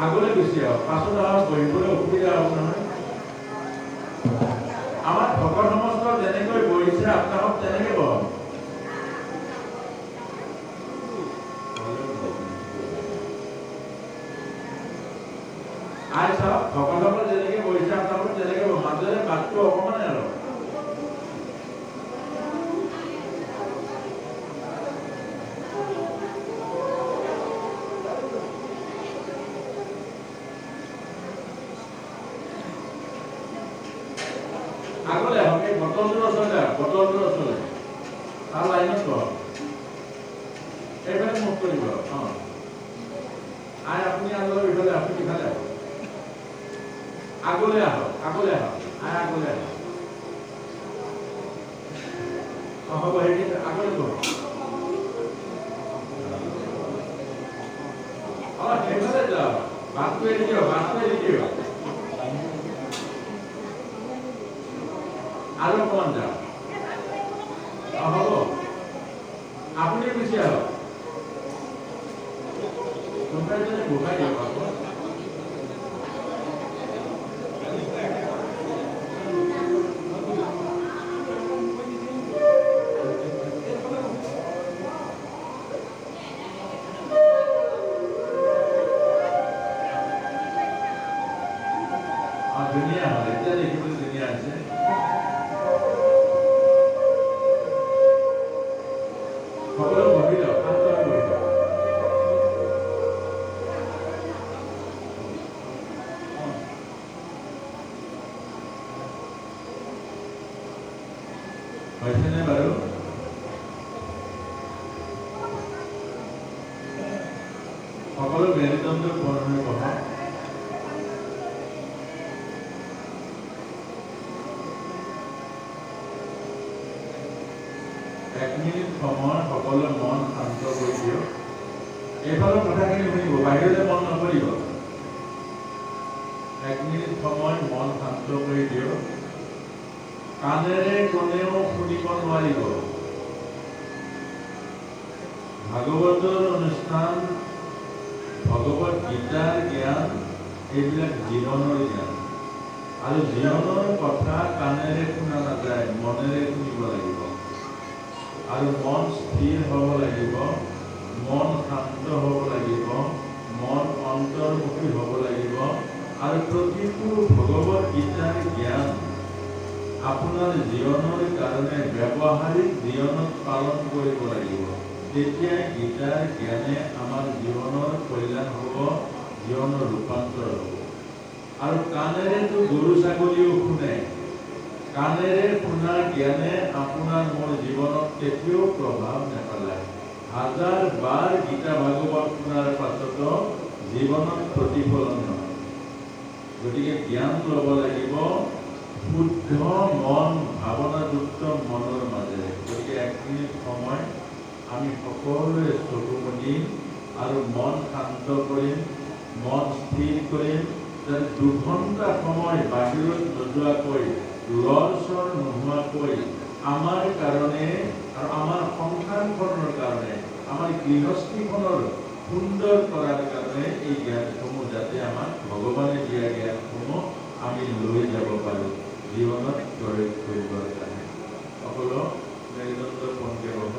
আগলৈ গুচি আহক, পাছত বহিবলৈ অসুবিধা হ'ব নহয়। আমাৰ ভকত সমস্ত যেনেকৈ বহিছে আপোনালোক তেনেকৈ বহক। আই চাওক, ভকতসকল যেনেকৈ বহিছে আপোনালোক তেনেকৈ বহক, মাজেৰে বাটটো অকণমান আৰু আগলৈ আহক। এই বটলটোৰ ওচৰলৈ আহক, বটলটোৰ ওচৰলৈ তাৰ লাইনত বহক। এইফালে মুখ কৰিব। আই আপুনি আগলৈ ইফালে, আপুনি ইফালে আহক। আগলৈ আহক, আগলৈ আহক, আই আগলৈ আহক। হ'ব, হেৰি আগলৈ বহক। সেইফালে যাওক, বাটটো এৰি দিয়ক, বাটটো এৰি দিয়ক। আৰু অকণমান যাওক। হ'ব, আপুনি গুচি আহক। কোনোবাই যদি বহাই দিয়ক আকৌ। ধুনীয়া হ'ল, এতিয়া দেখিবলৈ ধুনীয়া হৈছে। সকলো বহি লওক, শান্ত হৈ বহি লওক। হৈছেনে বাৰু? সকলো মেৰুদণ্ড বন্ধ বহক। এক মিনিট সময় সকলো মন শান্ত কৰি দিয়ক। এইফালৰ কথাখিনি শুনিব, বাহিৰলৈ মন নকৰিব। এক মিনিট সময় মন শান্ত কৰি দিয়ক। কাণেৰে কোনেও শুনিব নোৱাৰিব। ভাগৱতৰ অনুষ্ঠান, ভগৱত গীতাৰ জ্ঞান, এইবিলাক জীৱনৰ জ্ঞান। আৰু জীৱনৰ কথা কাণেৰে শুনা নাযায়, মনেৰে শুনিব লাগিব। আৰু মন স্থিৰ হ'ব লাগিব, মন শান্ত হ'ব লাগিব, মন অন্তৰ্মুখী হ'ব লাগিব। আৰু প্ৰতিটো ভগৱত গীতাৰ জ্ঞান আপোনাৰ জীৱনৰ কাৰণে ব্যৱহাৰিক জীৱনত পালন কৰিব লাগিব। তেতিয়াই গীতাৰ জ্ঞানে আমাৰ জীৱনৰ কল্যাণ হ'ব, জীৱনৰ ৰূপান্তৰ হ'ব। আৰু কাণেৰেতো গৰু ছাগলীও শুনে। কাণেৰে শুনা জ্ঞানে আপোনাৰ মোৰ জীৱনত কেতিয়াও প্ৰভাৱ নেপেলায়। হাজাৰ বাৰ গীতা ভাগৱত শুনাৰ পাছতো জীৱনত প্ৰতিফলন নহয়। গতিকে জ্ঞান ল'ব লাগিব শুদ্ধ মন, ভাৱনাযুক্ত মনৰ মাজেৰে। গতিকে এক মিনিট সময় আমি সকলোৱে চকু মুদিম আৰু মন শান্ত কৰিম, মন স্থিৰ কৰিম। যেন 2 ঘণ্টা সময় বাহিৰত নোযোৱাকৈ, লৰচৰ নোহোৱাকৈ আমাৰ কাৰণে আৰু আমাৰ সংসাৰখনৰ কাৰণে, আমাৰ গৃহস্থীখনৰ সুন্দৰ কৰাৰ কাৰণে এই জ্ঞানসমূহ যাতে আমাক ভগৱানে দিয়া জ্ঞানসমূহ আমি লৈ যাব পাৰোঁ জীৱনত প্ৰয়োগ কৰিবৰ কাৰণে। সকলো মেৰুদণ্ড পোনকৈ হ'ব।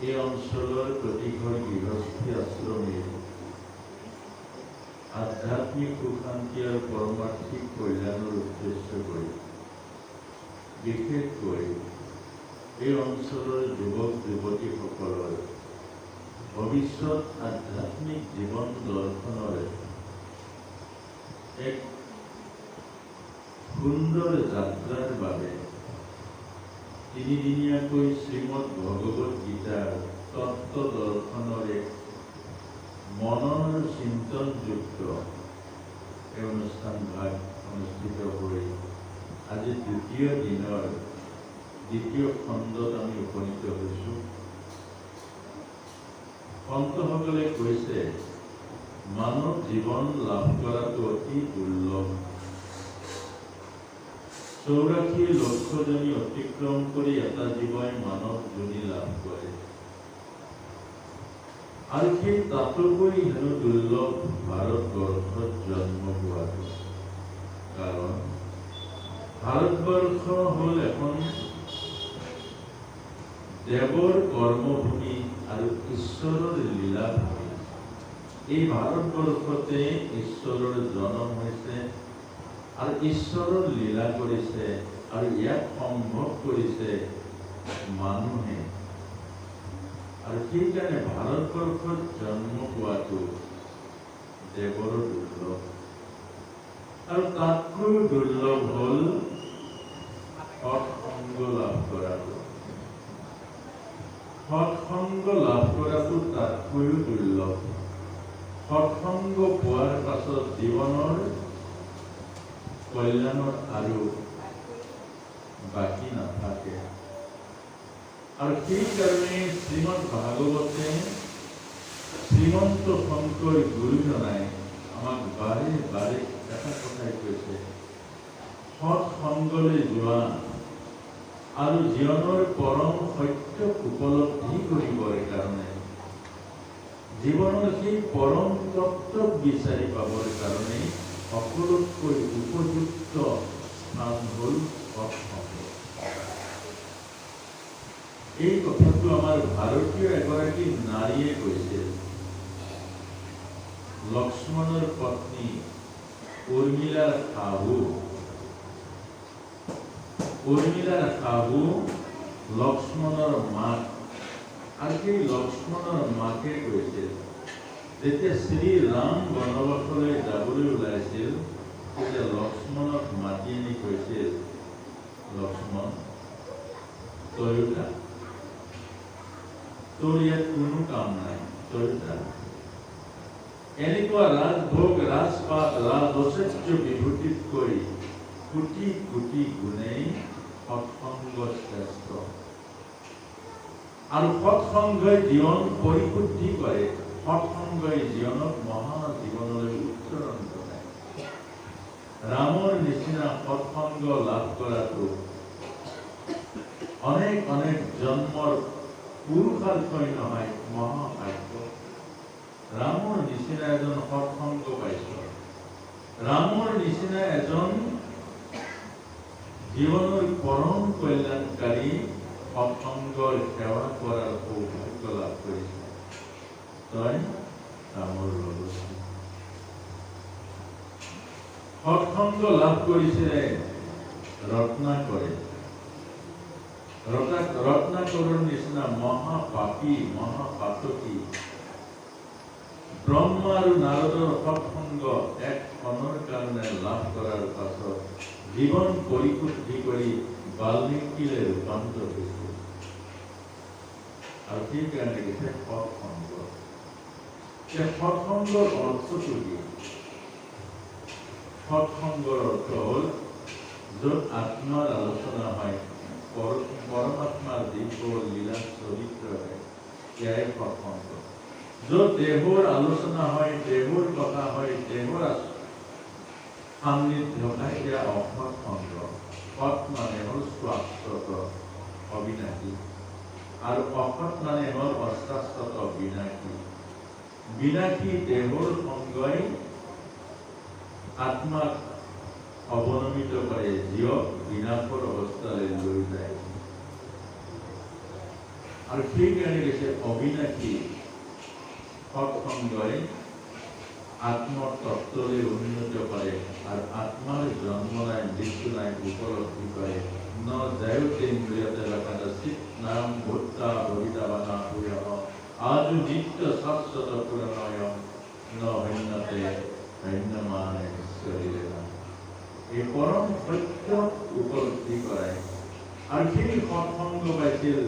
এই অঞ্চলৰ প্ৰতিঘৰ গৃহস্থী আশ্ৰমীৰ আধ্যাত্মিক সুশান্তি আৰু পৰমাৰ্থিক কল্যাণৰ উদ্দেশ্য কৰি বিশেষকৈ এই অঞ্চলৰ যুৱক যুৱতীসকলৰ ভৱিষ্যত আধ্যাত্মিক জীৱন দৰ্শনৰে এক সুন্দৰ যাত্ৰাৰ বাবে তিনিদিনীয়াকৈ শ্ৰীমদ ভগৱত গীতাৰ তত্ত্ব দৰ্শনৰে মনৰ চিন্তনযুক্ত এই অনুষ্ঠানভাগ অনুষ্ঠিত হৈ আজি দ্বিতীয় দিনৰ দ্বিতীয় খণ্ডত আমি উপনীত হৈছোঁ। সন্তসকলে কৈছে মানৱ জীৱন লাভ কৰাটো অতি দুৰ্লভ। 84 লক্ষজনী অতিক্ৰম কৰি এটা জীৱই মানৱ জনী লাভ কৰে আৰু সেই তাতোকৈ হেনো দুৰ্লভ ভাৰতবৰ্ষত জন্ম হোৱাটো। কাৰণ ভাৰতবৰ্ষ হ'ল এখন দেৱৰ কৰ্মভূমি আৰু ঈশ্বৰৰ লীলা ভূমি। এই ভাৰতবৰ্ষতে ঈশ্বৰৰ জন্ম হৈছে আৰু ঈশ্বৰৰ লীলা কৰিছে আৰু ইয়াক সম্ভৱ কৰিছে মানুহে। আৰু সেইকাৰণে ভাৰতবৰ্ষত জন্ম পোৱাটো দেৱৰ দুৰ্লভ। আৰু তাতকৈ দুৰ্লভ হ'ল সৎসংগ লাভ কৰাটো। সৎসংগ লাভ কৰাটো তাতকৈও দুৰ্লভ। সৎসংগ পোৱাৰ পাছত জীৱনৰ কল্যাণৰ আৰু বাকী নাথাকে। আৰু সেইকাৰণে শ্ৰীমদ ভাগৱতে শ্ৰীমন্ত শংকৰ গুৰুজনাই আমাক বাৰে বাৰে এটা কথাই কৈছে, সৎসংগলৈ যোৱা আৰু জীৱনৰ পৰম সত্যক উপলব্ধি কৰিবৰ কাৰণে, জীৱনৰ সেই পৰম তত্ত্বক বিচাৰি পাবৰ কাৰণে সকলোতকৈ উপযুক্ত স্থান হ'ল সৎসংগ। এই কথাটো আমাৰ ভাৰতীয় এগৰাকী নাৰীয়ে কৈছিল। লক্ষ্মণৰ পত্নী উৰ্মিলাৰ শাহু লক্ষ্মণৰ মাক। আৰু সেই লক্ষ্মণৰ মাকে কৈছিল, যেতিয়া শ্ৰীৰাম বনবাসলৈ যাবলৈ ওলাইছিল, তেতিয়া লক্ষ্মণক মাতি আনি কৈছিল, লক্ষ্মণ, তই যা, তোৰ ইয়াত কোনো কাম নাই, তই যা। এনেকুৱা ৰাজভোগ, ৰাজপাট, ৰাজঐশ্বৰ্য বিভূতিতকৈ কোটি কোটি গুণেই সৎসংগ শ্ৰেষ্ঠ। আৰু সৎসংগই জীৱন পৰিশুদ্ধি কৰে। সৎসংগই জীৱনক মহা জীৱনলৈ উত্তৰণ কৰে। ৰামৰ নিচিনা সৎসংগ লাভ কৰাটো অনেক অনেক জন্মৰ পুৰুষাৰ্থই নহয়, মহাভাগ্য। ৰামৰ নিচিনা এজন সৎসংগ পাইছ, ৰামৰ নিচিনা এজন জীৱনৰ পৰম কল্যাণকাৰী সৎসংগৰ সেৱা কৰাৰ সৌভাগ্য লাভ কৰিছে। তই ৰামৰ লগত সৎসংগ লাভ কৰিছিলে ৰত্নাকৰে। ৰত্নাকৰৰ নিচিনা মহাপাপী, মহাপাতকী ব্ৰহ্মা আৰু নাৰদৰ সৎসংগ এক ক্ষণৰ কাৰণে লাভ কৰাৰ পাছত জীৱন পৰিশুদ্ধি কৰি বাল্মীকিলৈ ৰূপান্তৰ হৈছিল। আৰু সেইকাৰণে কৈছে সৎসংগ। সৎসংগৰ অৰ্থটো কি? সৎসংগৰ অৰ্থ হ'ল য'ত আত্মাৰ আলোচনা হয়, পৰমাত্মাৰ দিব্য লীলা চৰিত্ৰ হয়, সেয়াই সৎসংগ। য'ত দেহৰ আলোচনা হয়, দেহৰ কথা হয়, দেহৰ সান্নিধ্য হয়, সেয়া অসৎসংগ। সৎ মানে হ'ল শাশ্বত, অবিনাশী, আৰু অসৎ মানে হ'ল অশাশ্বত, বিনাশী। বিনাশী দেহৰ সংগই আত্মাক অৱনমিত কৰে, জীৱক বিনাশৰ অৱস্থালৈ লৈ যায়। আৰু সেইকাৰণে কৈছে অবিনাশী সৎসংগই আত্মৰ তত্ত্বলৈ উন্নত কৰে আৰু আত্মাৰ জন্ম নাই, মৃত্যু নাই উপলব্ধি কৰে। ন জয়তেন্দ্ৰিয়তে কদাচিৎ নাম ভূতা ভবিতাবানা ভূয়ঃ আজু নিত্য শাশ্বত পুৰাণয় ন হন্যতে হন্যমানে শৰীৰে। এই পৰম সত্য উপলব্ধি কৰাই। আৰু সেই সৎসংগ পাইছিল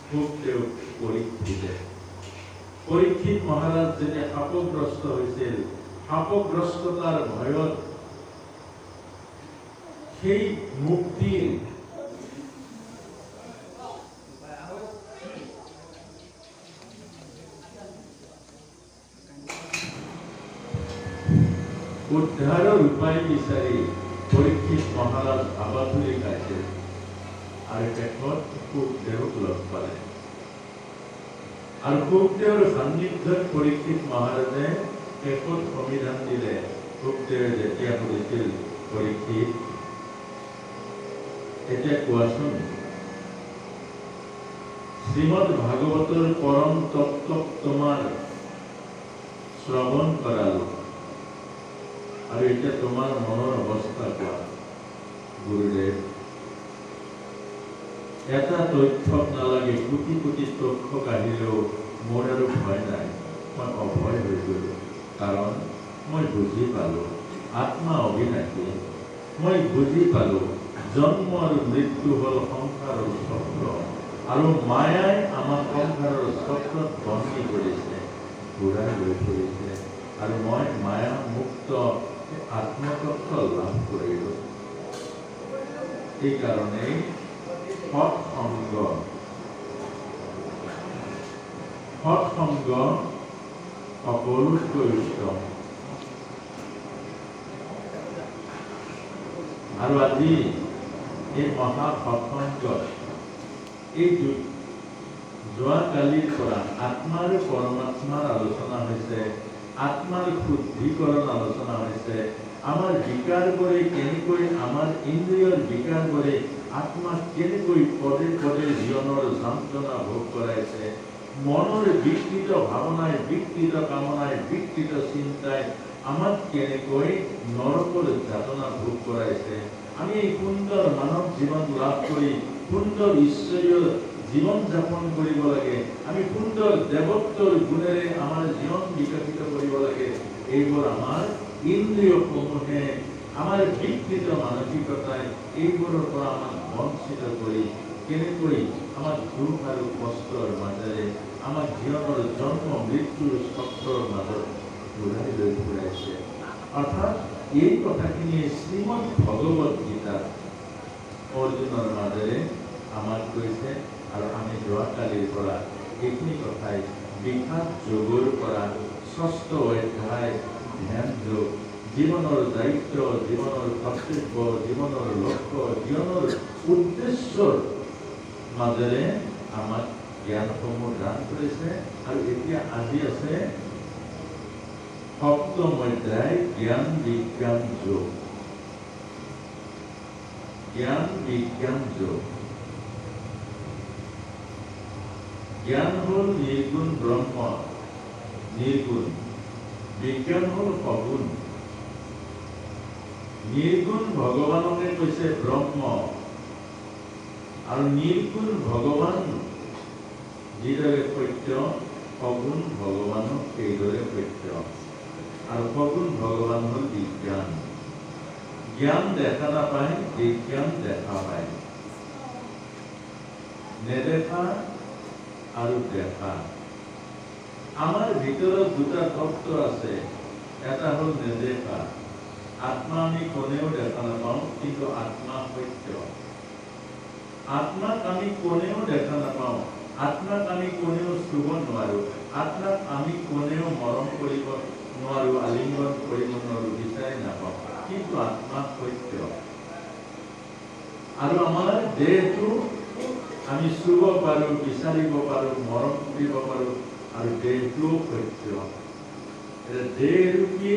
সুখদেৱ পৰীক্ষিতে। পৰীক্ষিত মহাৰাজ যেতিয়া শাপগ্ৰস্ত হৈছিল, শাপগ্ৰস্ততাৰ ভয়ত সেই মুক্তিৰ উদ্ধাৰৰ উপায় বিচাৰি পৰীক্ষিত মহাৰাজ আবাথুলি খাইছিল আৰু শেষত সুখদেৱক লগ পালে। আৰু সুখদেৱৰ সান্নিধ্যত পৰীক্ষিত মহাৰাজে শেষত সমিধান দিলে। সুখদেৱে যেতিয়া সুধিছিল, পৰীক্ষিত এতিয়া কোৱাচোন, শ্ৰীমদ ভাগৱতৰ পৰম তত্ত্ব তোমাৰ শ্ৰৱণ কৰালো আৰু এতিয়া তোমাৰ মনৰ অৱস্থা কোৱা গুৰুদেৱ। এটা তথ্যক নালাগে, কোটি কোটি তথ্যক আহিলেও মোৰ আৰু ভয় নাই, মই অভয় হৈ গ'লো। কাৰণ মই বুজি পালোঁ আত্মা অবিনাশী। মই বুজি পালোঁ জন্ম আৰু মৃত্যু হ'ল সংসাৰৰ চক্ৰ, আৰু মায়াই আমাক সংসাৰৰ চক্ৰত বন্দী কৰিছে, ঘূৰাই লৈ ফুৰিছে, আৰু মই মায়া মুক্ত আত্মতত্ত্ব লাভ কৰিলোঁ। এইকাৰণেই সৎসংগ সকলোতকৈ উত্তম। আৰু আজি এই মহা সৎসংগত এই যোৱাকালিৰ পৰা আত্মা আৰু পৰমাত্মাৰ আলোচনা হৈছে, আত্মাৰ শুদ্ধিকৰণ আলোচনা হৈছে। আমাৰ বিকাৰবোৰে কেনেকৈ, আমাৰ ইন্দ্ৰিয়ৰ বিকাৰবোৰে আত্মাক কেনেকৈ পদে পদে জীৱনৰ যন্ত্ৰণা ভোগ কৰাইছে, মনৰ বিকৃত ভাৱনাই, বিকৃত কামনাই, বিকৃত চিন্তাই আমাক কেনেকৈ নৰকৰ যাতনা ভোগ কৰাইছে। আমি এই সুন্দৰ মানৱ জীৱন লাভ কৰি সুন্দৰ ঈশ্বৰীয় জীৱন যাপন কৰিব লাগে, আমি সুন্দৰ দেৱত্বৰ গুণেৰে আমাৰ জীৱন বিকশিত কৰিব লাগে। এইবোৰ আমাৰ ইন্দ্ৰিয়সমূহে, আমাৰ বিকৃত মানসিকতাই এইবোৰৰ পৰা আমাক বঞ্চিত কৰি কেনেকৈ আমাক দুখ আৰু কষ্টৰ মাজেৰে আমাক জীৱনৰ জন্ম মৃত্যুৰ চক্ৰৰ মাজত ঘূৰাই লৈ ফুৰাইছে। অৰ্থাৎ এই কথাখিনিয়ে শ্ৰীমদ ভগৱত গীতা অৰ্জুনৰ মাজেৰে আমাক কৈছে। আৰু আমি যোৱাকালিৰ পৰা এইখিনি কথাই বিখ্যাত যোগৰ পৰা ৬ষ্ঠ অধ্যায় ধ্যান যোগ, জীৱনৰ দায়িত্ব, জীৱনৰ কৰ্তব্য, জীৱনৰ লক্ষ্য, জীৱনৰ উদ্দেশ্যৰ মাজেৰে আমাক জ্ঞানসমূহ দান কৰিছে। আৰু এতিয়া আজি আছে ৭ম অধ্যায় জ্ঞান বিজ্ঞান যোগ। জ্ঞান বিজ্ঞান যোগ। জ্ঞান হ'ল নিৰ্গুণ ব্ৰহ্ম, নিৰ্গুণ। বিজ্ঞান হ'ল সগুণ। নিৰ্গুণ ভগৱানকে কৈছে ব্ৰহ্ম, আৰু নিৰ্গুণ ভগৱান যিদৰে সত্য, সগুণ ভগৱানো সেইদৰে সত্য। আৰু সগুণ ভগৱান হ'ল বিজ্ঞান। জ্ঞান দেখা নাপায়, বিজ্ঞান দেখা পায়। নেদেখা আৰু দেখা। আমাৰ ভিতৰত দুটা তত্ত্ব আছে, এটা হ'ল নেদেখা। আত্মা আমি কোনেও দেখা নাপাওঁ, কিন্তু আত্মা সত্য। আত্মাক আমি কোনেও দেখা নাপাওঁ, আত্মাক আমি কোনেও চুব নোৱাৰোঁ, আত্মাক আমি কোনেও মৰম কৰিব নোৱাৰোঁ, আলিংগন কৰিব নোৱাৰোঁ, বিচাৰি নাপাওঁ, কিন্তু আত্মা সত্য। আৰু আমাৰ দেহটো আমি চুব পাৰোঁ, বিচাৰিব পাৰোঁ, মৰম কৰিব পাৰোঁ, আৰু দেহটোও সত্য। দেহৰূপী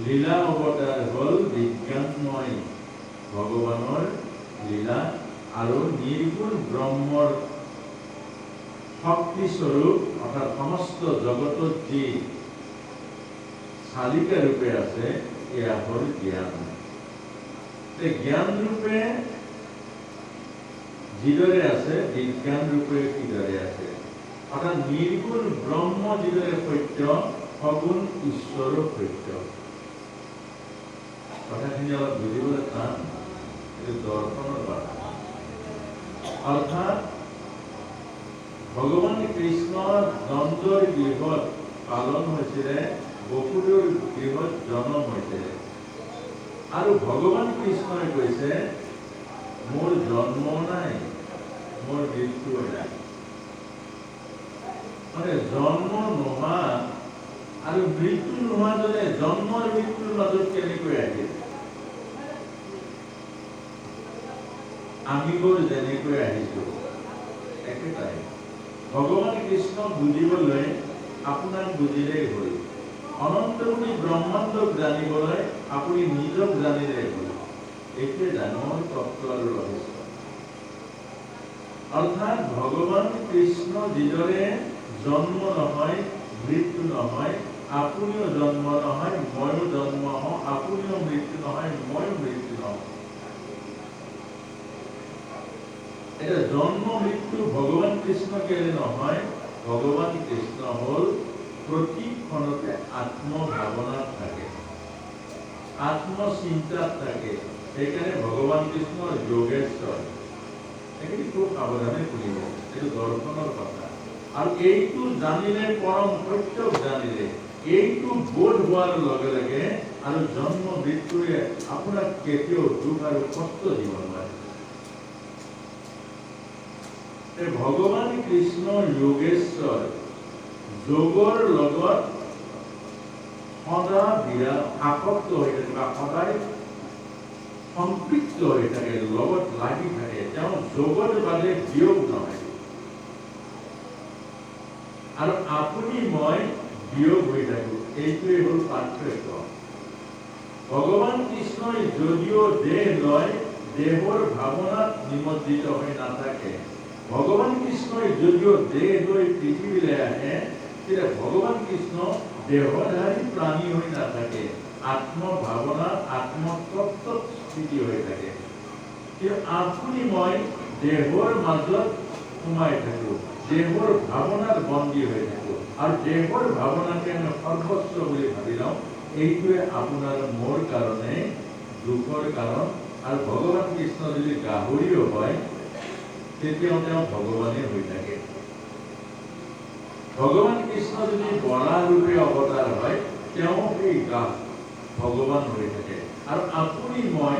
লীলা অৱতাৰ হ'ল বিজ্ঞানময় ভগৱানৰ লীলা, আৰু নিৰ্গুণ ব্ৰহ্মৰ শক্তিস্বৰূপ অৰ্থাৎ সমস্ত জগতত যি চালিকা ৰূপে আছে, এয়া হ'ল জ্ঞান। জ্ঞান ৰূপে যিদৰে আছে, বিজ্ঞান ৰূপে কিদৰে আছে। অৰ্থাৎ নিৰ্গুণ ব্ৰহ্ম যিদৰে সত্য, সগুণ ঈশ্বৰো সত্য। কথাখিনি অলপ বুজিবলৈ টান, এইটো দৰ্শনৰ কথা। অৰ্থাৎ ভগৱান কৃষ্ণৰ দ্বন্দ্বৰ গৃহত পালন হৈছিলে, বসুদেৱৰ গৃহত জন্ম হৈছিলে। আৰু ভগৱান কৃষ্ণই কৈছে, মোৰ জন্ম নাই, মোৰ মৃত্যু নাই। মানে জন্ম নোহোৱা আৰু মৃত্যু নোহোৱাজনে জন্মৰ মৃত্যুৰ মাজত কেনেকৈ আহিল? আমিবোৰ যেনেকৈ আহিছোঁ একেটাই। ভগৱান কৃষ্ণক বুজিবলৈ আপোনাক বুজিলেই হ'ল, অনন্তমুনি ব্ৰহ্মাণ্ডক জানিবলৈ আপুনি নিজক জানিলেই হ'ল। এইটোৱে ডাঙৰ তত্ত্ব আৰু ৰহস্য। অৰ্থাৎ ভগৱান কৃষ্ণ যিদৰে জন্ম নহয়, মৃত্যু নহয়, আপুনিও জন্ম নহয়, ময়ো জন্ম হওঁ, আপুনিও মৃত্যু নহয়, ময়ো মৃত্যু নহওঁ। এতিয়া জন্ম মৃত্যু ভগৱান কৃষ্ণ কেলে নহয়? ভগৱান কৃষ্ণ হ'ল প্ৰতিক্ষণতে আত্মভাৱনাত থাকে, আত্মচিন্তাত থাকে। সেইকাৰণে ভগৱান কৃষ্ণ যোগেশ্বৰ। এইখিনি খুব সাৱধানে শুনিব, এইটো দৰ্শনৰ কথা। আৰু এইটো জানিলে, পৰম সত্যক জানিলে, এইটো বোধ হোৱাৰ লগে লগে আৰু জন্ম মৃত্যুৱে আপোনাক কেতিয়াও দুখ আৰু কষ্ট দিব নোৱাৰে। ভগৱান কৃষ্ণ যোগেশ্বৰ, যোগৰ লগত সদা আসক্ত হৈ থাকে বা সদায় সম্পৃক্ত হৈ থাকে, লগত লাগি থাকে। তেওঁ যোগৰ বাদে বিয়োগ নহয়। আৰু আপুনি মই বিয়োগ হৈ থাকো, এইটোৱে হ'ল পাৰ্থক্য। ভগৱান কৃষ্ণই যদিও দেহ লয়, দেহৰ ভাৱনাত নিমজ্জিত হৈ নাথাকে। ভগৱান কৃষ্ণই যদিও দেহ লৈ পৃথিৱীলৈ আহে, তেতিয়া ভগৱান কৃষ্ণ দেহধাৰী প্ৰাণী হৈ নাথাকে, আত্মভাৱনাত আত্মতত্ত্বত স্থিতি হৈ থাকে। কিন্তু আপুনি মই দেহৰ মাজত সোমাই থাকো, দেহৰ ভাৱনাত বন্দী হৈ থাকো, আৰু দেহৰ ভাৱনাকে আমি সৰ্বস্ব বুলি ভাবি লওঁ। এইটোৱে আপোনাৰ মোৰ কাৰণে দুখৰ কাৰণ। আৰু ভগৱান কৃষ্ণ যদি গাহৰিও হয়, তেতিয়াও তেওঁ ভগৱানে হৈ থাকে। ভগৱান কৃষ্ণ যদি বৰাহ ৰূপে অৱতাৰ হয়, তেওঁ সেই ভগৱান হৈ থাকে। আৰু আপুনি মই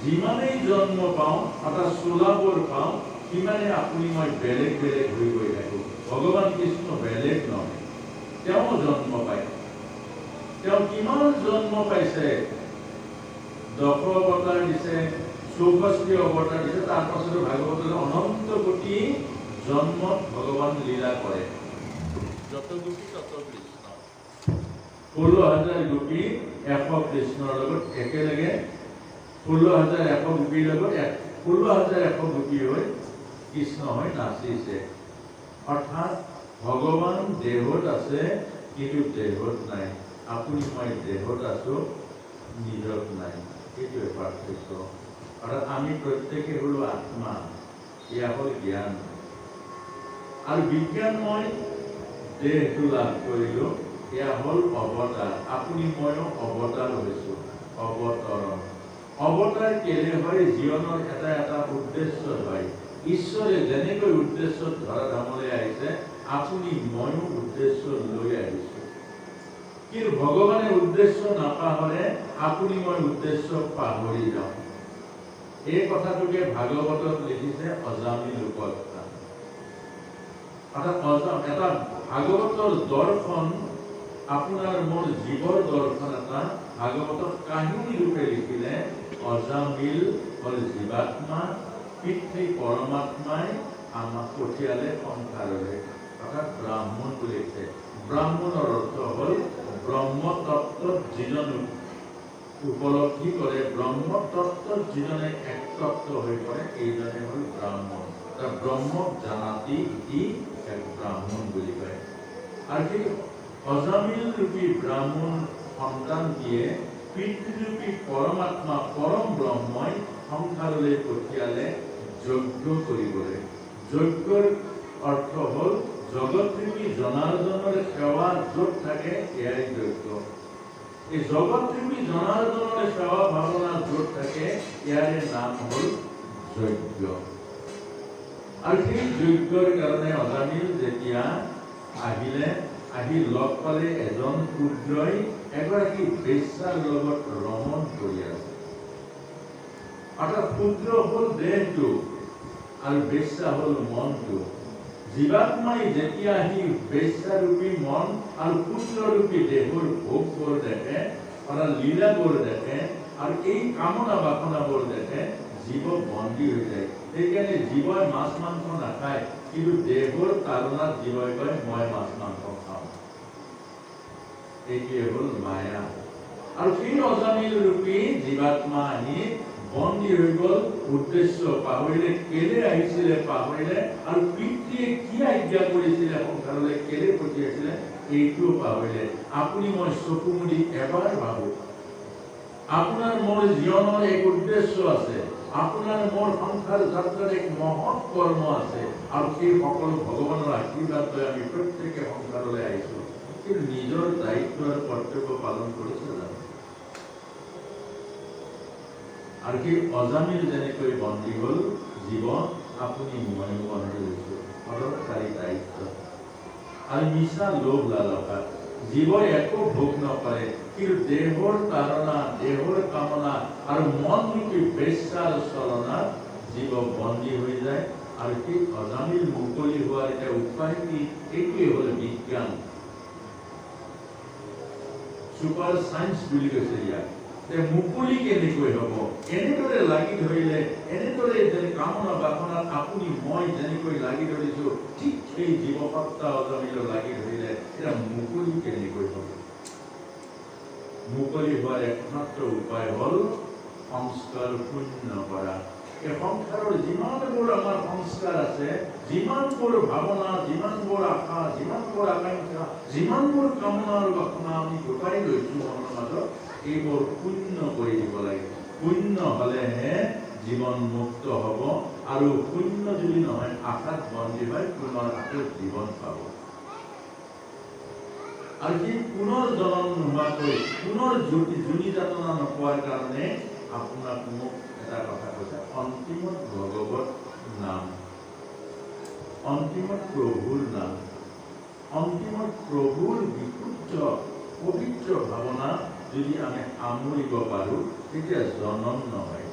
যিমানেই জন্ম পাওঁ, অৰ্থাৎ চোলাবোৰ পাওঁ, সিমানে আপুনি মই বেলেগ বেলেগ হৈ গৈ থাকো। ভগৱান কৃষ্ণ বেলেগ নহয়, তেওঁ জন্ম পায়। তেওঁ কিমান জন্ম পাইছে, 10 অৱতাৰ দিছে, 64 অৱতাৰ দিছে। তাৰ পাছতো ভাগৱতলৈ অনন্ত কোটি জন্মত ভগৱান লীলা কৰে। যত গোপী তত কৃষ্ণ। 16,000 গোপী 100 কৃষ্ণৰ লগত একেলগে, 16,100 গোপীৰ লগত 16,100 গোপী হৈ কৃষ্ণ হৈ নাচিছে। অৰ্থাৎ ভগৱান দেহত আছে, কিন্তু দেহত নাই। আপুনি মই দেহত আছো, নিজত নাই। এইটোৱে পাৰ্থক্য। অৰ্থাৎ আমি প্ৰত্যেকে হলো আত্মা, এয়া হ'ল জ্ঞান। আৰু বিজ্ঞানময় দেহটো লাভ কৰিলো, এয়া হ'ল অৱতাৰ। আপুনি ময়ো অৱতাৰ হৈছো, অৱতৰণ। অৱতাৰ কেলে হয়? জীৱনৰ এটা এটা উদ্দেশ্য হয়। ঈশ্বৰে যেনেকৈ উদ্দেশ্যত ধৰা ধামলৈ আহিছে, আপুনি ময়ো উদ্দেশ্য লৈ আহিছো। কিন্তু ভগৱানে উদ্দেশ্য নাপাহৰে, আপুনি মই উদ্দেশ্য পাহৰি যাওঁ। এই কথাটোকে ভাগৱতত লিখিছে অজামিল উপাখ্যান। অৰ্থাৎ এটা ভাগৱতৰ দৰ্শন, আপোনাৰ মোৰ জীৱৰ দৰ্শন এটা ভাগৱতত কাহিনী ৰূপে লিখিলে। অজামিল হ'ল জীৱাত্মা, পিতৃ পৰমাত্মাই আমাক পঠিয়ালে সংসাৰলৈ। অৰ্থাৎ ব্ৰাহ্মণ বুলিছে। ব্ৰাহ্মণৰ অৰ্থ হ'ল ব্ৰহ্মতত্ত্বত যিজন উপলব্ধি কৰে, ব্ৰহ্মতত্ত্বত যিজনে একতত্ত্ব হৈ পৰে, এইজনে হ'ল ব্ৰাহ্মণ। ব্ৰহ্মক জানাতি ই এক ব্ৰাহ্মণ বুলি কয়। আৰু সেই অজামিল ৰূপী ব্ৰাহ্মণ সন্তান দিয়ে পিতৃৰূপী পৰমাত্মা, পৰম ব্ৰহ্মই সংসাৰলৈ পঠিয়ালে যজ্ঞ কৰিবলৈ। যজ্ঞৰ অৰ্থ হ'ল জগতৰূপী জনাৰ্দনৰ সেৱা য'ত থাকে, এয়াই যজ্ঞ। এই জগতৰূপী জনাৰ্দনৰ সেৱা ভাৱনা য'ত থাকে, ইয়াৰে নাম হ'ল যজ্ঞ। আৰু সেই যজ্ঞৰ কাৰণে অজামিল যেতিয়া আহিলে, আহি লগ পালে এজন শূদ্ৰই এগৰাকী বেশ্যাৰ লগত ৰমণ কৰি আছে। অৰ্থাৎ শূদ্ৰ হ'ল দেহটো আৰু বেশ্যা হ'ল মনটো। জীৱাত্মাই যেতিয়া আহি বেশ্যাৰূপী মন আৰু শূদ্ৰৰূপী দেহৰ ভোগবোৰ দেখে, অৰ্থাৎ লীলাবোৰ দেখে, আৰু এই কামনা বাসনাবোৰ দেখে, জীৱ বন্দী হৈ যায়। সেইকাৰণে জীৱই মাছ মাংস নাখায়, কিন্তু দেহৰ তাৰণাত জীৱই কয় মই মাছ মাংস খাওঁ। এইটোৱে হ'ল মায়া। আৰু সেই অজামিল ৰূপী জীৱাত্মা আহি বন্দী হৈ গ'ল, উদ্দেশ্য পাহৰিলে, কেলে আহিছিলে পাহৰিলে, আৰু পিতৃয়ে কি আজ্ঞা কৰিছিলে সংসাৰলৈ কেলে পঠিয়াইছিলে এইটোও পাহৰিলে। আপুনি মই চকু মুদি এবাৰ ভাবো, আপোনাৰ মোৰ জীৱনৰ এক উদ্দেশ্য আছে, আপোনাৰ মোৰ সংসাৰ যাত্ৰাৰ এক মহৎ কৰ্ম আছে, আৰু সেই সকলো ভগৱানৰ আশীৰ্বাদ লৈ আমি প্ৰত্যেকে সংসাৰলৈ আহিছোঁ। কিন্তু নিজৰ দায়িত্ব আৰু কৰ্তব্য পালন কৰিছে জানো? আৰু সেই অজামিল যেনেকৈ বন্দী হ'ল জীৱন, আপুনি ময়ো বন্দী হৈছোঁ সদৰকাৰী দায়িত্ব আৰু মিছা লোভ লালসা। জীৱই একো ভোগ নকৰে, কিন্তু দেহৰ তাৰণা, দেহৰ কামনা আৰু মনমুখী বেশ্যাৰ চলনাত জীৱ বন্দী হৈ যায়। আৰু সেই অজামিল মুকলি হোৱাৰ এটা উপায় কি? এইটোৱে হ'ল বিজ্ঞান, ছুপাৰ চায়েন্স বুলি কৈছে ইয়াক। মুকলি কেনেকৈ হ'ব? এনেদৰে লাগি ধৰিলে, এনেদৰে যেনে কামনা বাসনাত আপুনি মই যেনেকৈ লাগি ধৰিছোঁ, ঠিক সেই জীৱসত্তা অজামিল লাগি ধৰিলে এটা মুকলি কেনেকৈ হ'ব? মুকলি হোৱাৰ একমাত্ৰ উপায় হ'ল সংস্কাৰ শূন্য কৰা। এই সংসাৰৰ যিমানবোৰ আমাৰ সংস্কাৰ আছে, যিমানবোৰ ভাৱনা, যিমানবোৰ আশা, যিমানবোৰ আকাংক্ষা, যিমানবোৰ কামনা আৰু বাসনা আমি গোটাই লৈছোঁ মনৰ মাজত, এইবোৰ শূন্য কৰি দিব লাগে। শূন্য হ'লেহে জীৱন মুক্ত হ'ব, আৰু শূন্য যদি নহয় আশাত বন্দী হয় পুনৰ আকৌ জীৱন পাব। আৰু সেই পুনৰ জনম নোহোৱাকৈ, পুনৰ জুনি যাতনা নোপোৱাৰ কাৰণে আপোনাক মোক এটা কথা কৈছে, অন্তিমত ভগৱত নাম, অন্তিমত প্ৰভুৰ নাম, অন্তিমত প্ৰভুৰ বিশুদ্ধ পবিত্ৰ ভাৱনা যদি আমি সামৰিব পাৰোঁ, তেতিয়া জনম নহয়।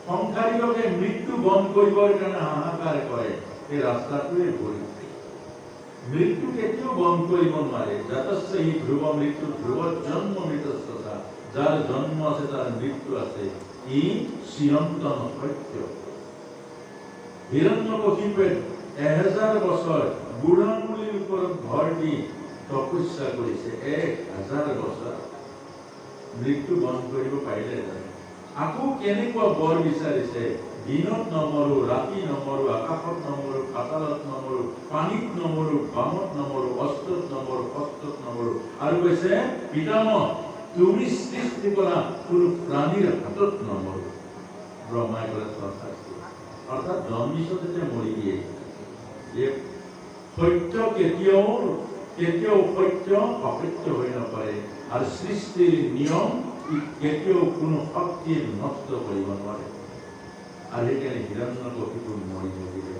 সংসাৰী লোকে মৃত্যু বন্ধ কৰিবৰ কাৰণে হাহাকাৰ কৰে, এই ৰাস্তাটোৱে ভুল। মৃত্যু কেতিয়াও বন্ধ কৰিব নোৱাৰে। জাতস্য হি ধ্ৰুৱ মৃত্যু ধ্ৰুৱ জন্ম মৃতস্য, যাৰ জন্ম আছে তাৰ মৃত্যু আছে, ই চিৰন্তন সত্য। হিৰণ্যকশিপুৱে 1000 বছৰ বুঢ়ামুলিৰ ওপৰত ভৰ দি তপস্যা কৰিছে, 1000 বছৰ মৃত্যু বন্ধ কৰিব পাৰিলে জানো? আকৌ কেনেকুৱা বৰ বিচাৰিছে, দিনত নমৰো, ৰাতি নমৰো, আকাশত নমৰো, পাতালত নমৰো, পানীত নমৰো, বামত নমৰো, অস্ত্ৰত নমৰো, শস্ত্ৰত নমৰো, আৰু কৈছে পিতামহ তুমি সৃষ্টি কৰা কোনো প্ৰাণীৰ হাতত নমৰো। ব্ৰহ্মাই ক'লে অৰ্থাৎ জন্মিছত যেতিয়া মৰি দিয়ে, যে সত্য কেতিয়াও সত্য অসত্য হৈ নপৰে, আৰু সৃষ্টিৰ নিয়ম কেতিয়াও কোনো শক্তিয়ে নষ্ট কৰিব নোৱাৰে। আৰু সেইকাৰণে হিৰণ্যকশিপু মৰি থাকিলে,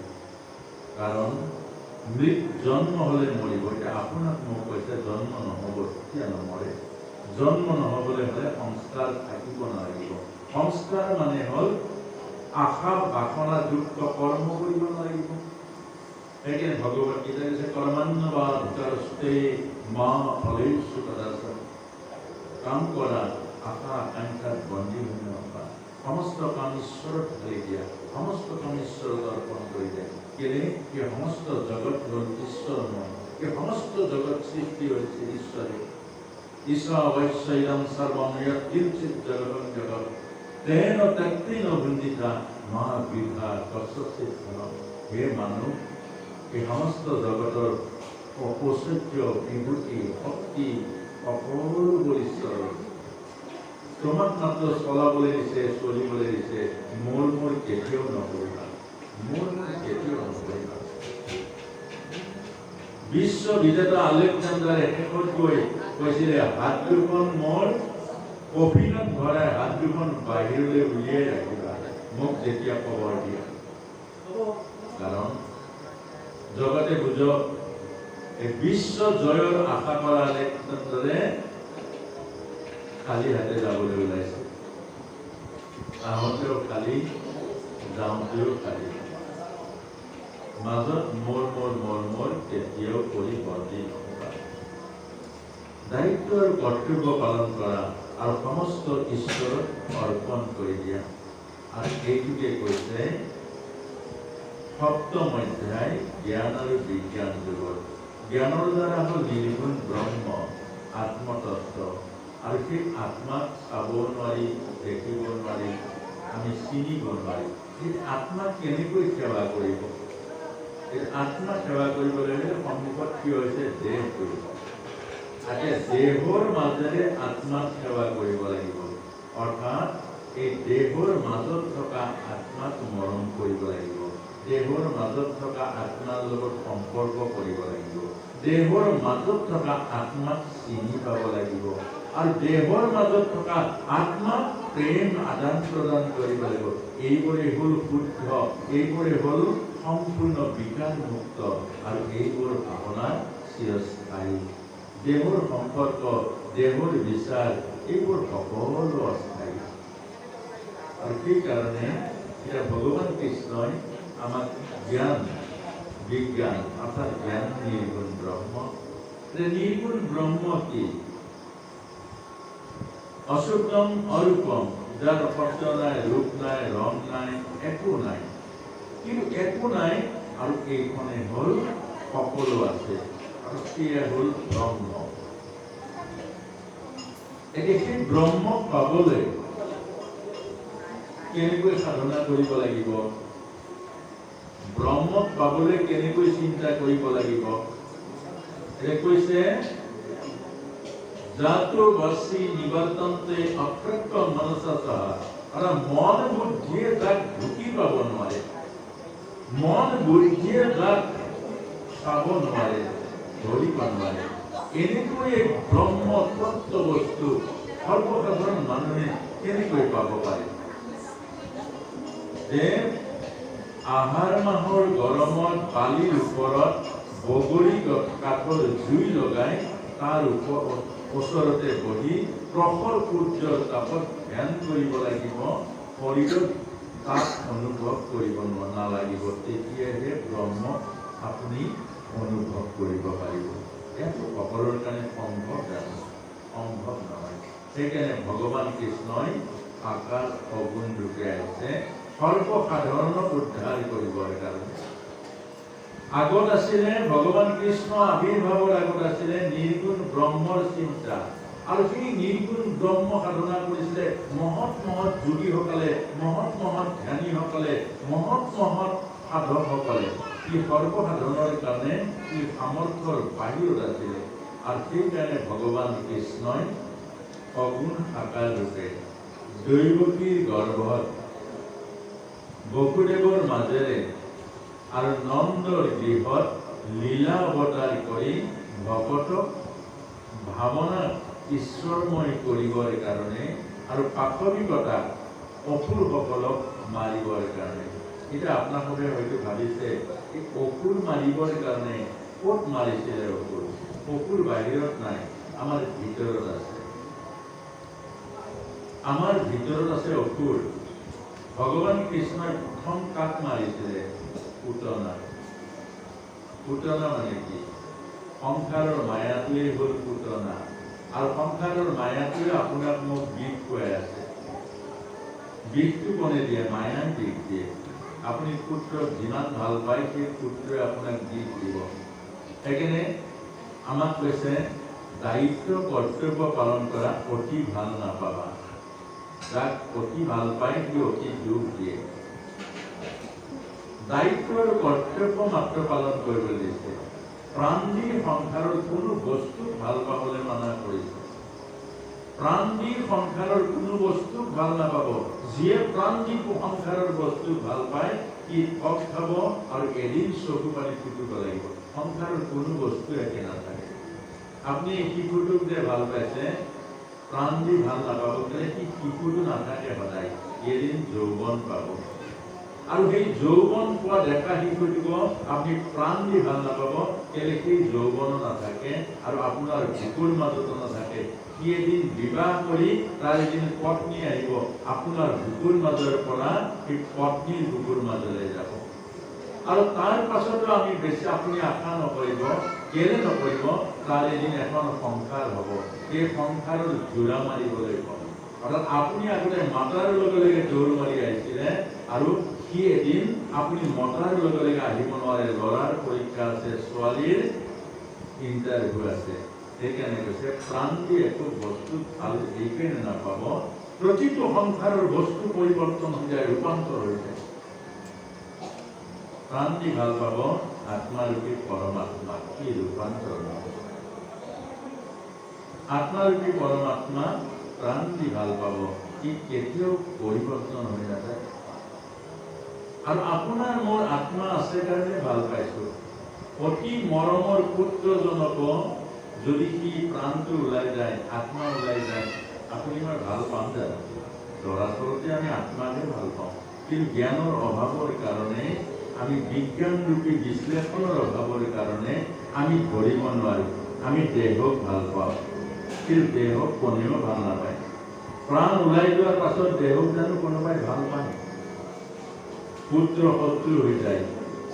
কাৰণ জন্ম হ'লে মৰিব। এতিয়া আপোনাক মোক কৈছে জন্ম নহ'ব, তেতিয়া নমৰে। জন্ম নহ'বলৈ হ'লে সংস্কাৰ থাকিব নালাগিব। সংস্কাৰ মানে হ'ল আশা বাসনাযুক্ত কৰ্ম কৰিব লাগিব। সেইকাৰণে ভগৱত গীতা কৈছে কৰ্মান্নবাদকাৰস্তে মা ফলেষু কদাচন। কাম কৰা, আশা আকাংক্ষাত বন্দী হৈ নথকা, সমস্ত কাম ঈশ্বৰত ঢালি দিয়া, সমস্ত কাম ঈশ্বৰত অৰ্পণ কৰি দিয়া। কেলে? এই সমস্ত জগত হ'ল ঈশ্বৰময়, এই সমস্ত জগত সৃষ্টি হৈছে ঈশ্বৰে। ঈশা বৈশ্বইদম সৰ্বম য়ৎ কিঞ্চিৎ জগতং জগৎ তেন ত্যক্তেন ভুঞ্জিতা মা বিভা কস্যচিৎ ফলম। হে মানুহ, এই সমস্ত জগতৰ ঐশ্বৰ্য, বিভূতি, শক্তি সকলোবোৰ ঈশ্বৰ। তোমাক মাত্ৰ চলাবলৈ দিছে, চলিবলৈ দিছে। মোৰ কেতিয়াও নকৰিবা, মোৰ কেতিয়াও নকৰিবা। বিশ্ব বিজেতা আলেকজাণ্ডাৰে শেষত গৈ কৈছিলে হাত দুখন মোৰ কফিনত ভৰাই হাত দুখন বাহিৰলৈ উলিয়াই ৰাখিবা, মোক যেতিয়া খবৰ দিয়া। কাৰণ জগতে বুজক, এই বিশ্ব জয়ৰ আশা কৰা আলেকজাণ্ডাৰে খালী হাতে যাবলৈ ওলাইছে। আহোঁতেও খালী, যাওঁতেও খালী। মাজত মোৰ কেতিয়াও কৰি বন্দী নহবা। দায়িত্ব আৰু কৰ্তব্য পালন কৰা আৰু সমস্ত ঈশ্বৰক অৰ্পণ কৰি দিয়া। আৰু এইটোকে কৈছে 7ম অধ্যায় জ্ঞান আৰু বিজ্ঞান যুগত। জ্ঞানৰ দ্বাৰা হ'ল নিৰ্গুণ ব্ৰহ্ম, আত্মতত্ত্ব। আৰু সেই আত্মাক চাব নোৱাৰি, দেখিব নোৱাৰি, আমি চিনিব নোৱাৰিম। এই আত্মাক কেনেকৈ সেৱা কৰিব? এই আত্মা সেৱা কৰিবলৈ হ'লে সন্মুখত কি হৈছে? দেহ কৰিব। দেহৰ মাজেৰে আত্মাক সেৱা কৰিব লাগিব। অৰ্থাৎ এই দেহৰ মাজত থকা আত্মাক মৰম কৰিব লাগিব, দেহৰ মাজত থকা আত্মাৰ লগত সম্পৰ্ক কৰিব লাগিব, দেহৰ মাজত থকা আত্মাক চিনি পাব লাগিব, আৰু দেহৰ মাজত থকা আত্মাক প্ৰেম আদান প্ৰদান কৰিব লাগিব। এইবোৰে হ'ল শুদ্ধ, এইবোৰে হ'ল সম্পূৰ্ণ বিকাৰমুক্ত, আৰু এইবোৰ ভাৱনা চিৰস্থায়ী। দেহৰ সম্পৰ্ক, দেহৰ বিচাৰ, এইবোৰ সকলো অস্থায়ী। আৰু সেইকাৰণে এতিয়া ভগৱান কৃষ্ণই আমাক জ্ঞান, বিজ্ঞান অৰ্থাৎ জ্ঞান নিৰ্গুণ ব্ৰহ্ম। নিৰ্গুণ ব্ৰহ্ম কি? অসুখম অৰূপম, যাৰ শব্দ নাই, ৰূপ নাই, ৰং নাই, একো নাই, কিন্তু একো নাই, আৰু এইখনে হ'ল সকলো আছে, আৰু সেয়া হ'ল ব্ৰহ্ম। এতিয়া সেই ব্ৰহ্মক পাবলৈ কেনেকৈ সাধনা কৰিব লাগিব? ব্ৰহ্মক পাবলৈ কেনেকৈ চিন্তা কৰিব লাগিব? এতিয়া কৈছে জাতো বসি নিবৰ্তন্তে অপ্ৰক্ষ মনসা, আৰু মন বুদ্ধিয়ে তাক ঢুকি পাব নোৱাৰে, মন বুদ্ধিয়ে তাক চাব নোৱাৰে, ধৰিব নোৱাৰে। এনেকৈ এক ব্ৰহ্ম তত্ত্ব বস্তু সৰ্বসাধাৰণ মানুহে কেনেকৈ পাব পাৰে? যে আহাৰ মাহৰ গৰমত বালিৰ ওপৰত বগৰী কাঠৰ জুই লগাই তাৰ ওচৰতে বহি প্ৰখৰ সূৰ্যৰ তাপত ধ্যান কৰিব লাগিব, শৰীৰত তাপ অনুভৱ কৰিব নালাগিব, তেতিয়াহে ব্ৰহ্ম আপুনি অনুভৱ কৰিব পাৰিব। এইটো সকলোৰে কাৰণে সম্ভৱ জানো? সম্ভৱ নহয়। সেইকাৰণে ভগৱান কৃষ্ণই আকাশ সগুণ ৰূপে আহিছে সৰ্বসাধাৰণক উদ্ধাৰ কৰিবৰ কাৰণে। আগত আছিলে ভগৱান কৃষ্ণ আবিৰ্ভাৱৰ আগত আছিলে নিৰ্গুণ ব্ৰহ্মৰ চিন্তা, আৰু সেই নিৰ্গুণ ব্ৰহ্ম সাধনা কৰিছিলে মহৎ মহৎ যোগীসকলে, মহৎ মহৎ ধ্যানীসকলে, মহৎ মহৎ সাধকসকলে। ই সৰ্বসাধাৰণৰ কাৰণে ই সামৰ্থ্যৰ বাহিৰত আছিলে, আৰু সেইকাৰণে ভগৱান কৃষ্ণই সগুণ আকাৰ ৰূপে দৈৱকীৰ গৰ্ভত বসুদেৱৰ মাজেৰে আৰু নন্দৰ গৃহত লীলা অৱতাৰ কৰি ভকতক ভাৱনা ঈশ্বৰময় কৰিবৰ কাৰণে আৰু পাশৱিকতা অসুৰসকলক মাৰিবৰ কাৰণে। এতিয়া আপোনালোকে হয়তো ভাবিছে এই অসুৰ মাৰিবৰ কাৰণে ক'ত মাৰিছিলে? অসুৰ অসুৰ বাহিৰত নাই, আমাৰ ভিতৰত আছে, আমাৰ ভিতৰত আছে অসুৰ। ভগৱান কৃষ্ণই প্ৰথম কাক মাৰিছিলে? পুতনা। পুতনা মানে কি? সংসাৰৰ মায়াটোৱে হ'ল পুতনা, আৰু সংসাৰৰ মায়াটোৱে আপোনাক মোক বিষ খুৱাই আছে। বিষটো কোনে দিয়ে? মায়াই বিষ দিয়ে। আপুনি পুত্ৰক যিমান ভাল পায় সেই পুত্ৰই আপোনাক বিষ দিব। সেইকাৰণে আমাক কৈছে দায়িত্ব কৰ্তব্য পালন কৰা অতি ভাল নাপাবা, যাক অতি ভাল পায় সি অতি দুখ দিয়ে। দায়িত্ব আৰু কৰ্তব্য মাত্ৰ পালন কৰিবলৈ দিছে। প্ৰাণ দি সংসাৰৰ কোনো বস্তুক ভাল পাবলৈ মানা কৰিছে। প্ৰাণ দি সংসাৰৰ কোনো বস্তুক ভাল নাপাব। যিয়ে প্ৰাণ দি সংসাৰৰ বস্তুক ভাল পায় সি ঠগ খাব আৰু এদিন চকু পানী ফুটিব লাগিব। সংসাৰৰ কোনো বস্তু একে নাথাকে। আপুনি শিশুটোক যে ভাল পাইছে, প্ৰাণ দি ভাল নাপাব, কেলে সি শিশুটো নাথাকে সদায়, এদিন যৌৱন পাব। আৰু সেই যৌৱন পোৱা ডেকা শিশুটোক আপুনি প্ৰাণ দি ভাল নাপাব, কেলে সেই যৌৱনো নাথাকে আৰু আপোনাৰ বুকুৰ মাজতো নাথাকে। সি এদিন বিবাহ কৰি তাৰ এদিন পত্নী আহিব, আপোনাৰ বুকুৰ মাজৰ পৰা সেই পত্নীৰ বুকুৰ মাজলৈ যাব। আৰু তাৰ পাছতো আমি বেছি আপুনি আশা নকৰিব, কেলে নকৰিব? তাৰ এদিন এখন সংসাৰ হ'ব, সেই সংসাৰৰ জোৰা মাৰিবলৈ পাব। অৰ্থাৎ আপুনি আগতে মাতাৰ লগে লগে দৌৰ মাৰি আহিছিলে, আৰু সি এদিন আপুনি মতাৰ লগে লগে আহিব নোৱাৰে। ল'ৰাৰ পৰীক্ষা আছে, ছোৱালীৰ ইণ্টাৰভিউ আছে। সেইকাৰণে কৈছে প্ৰাণ দি একো বস্তু ভাল এইকাৰণে নাপাব, প্ৰতিটো সংসাৰৰ বস্তু পৰিৱৰ্তন হৈ যায়, ৰূপান্তৰ হৈ যায়। প্ৰাণ দি ভাল পাব আত্মাৰূপী পৰমাত্মা, কি ৰূপান্তৰ নহয়। আত্মাৰূপী পৰমাত্মা প্ৰাণ দি ভাল পাব, ই কেতিয়াও পৰিৱৰ্তন হৈ নাযায়। আৰু আপোনাৰ মোৰ আত্মা আছে কাৰণে ভাল পাইছো। অতি মৰমৰ পুত্ৰজনকো যদি সি প্ৰাণটো ওলাই যায়, আত্মা ওলাই যায়, আপুনি মই ভাল পাম জানো? দৰাচলতে আমি আত্মাকে ভাল পাওঁ, কিন্তু জ্ঞানৰ অভাৱৰ কাৰণে, আমি বিজ্ঞানৰূপী বিশ্লেষণৰ অভাৱৰ কাৰণে আমি ধৰিব নোৱাৰোঁ। আমি দেহক ভাল পাওঁ, কিন্তু দেহক কোনেও ভাল নাপায়। প্ৰাণ ওলাই যোৱাৰ পাছত দেহক জানো কোনোবাই ভাল পায়? পুত্ৰ শত্ৰু হৈ যায়,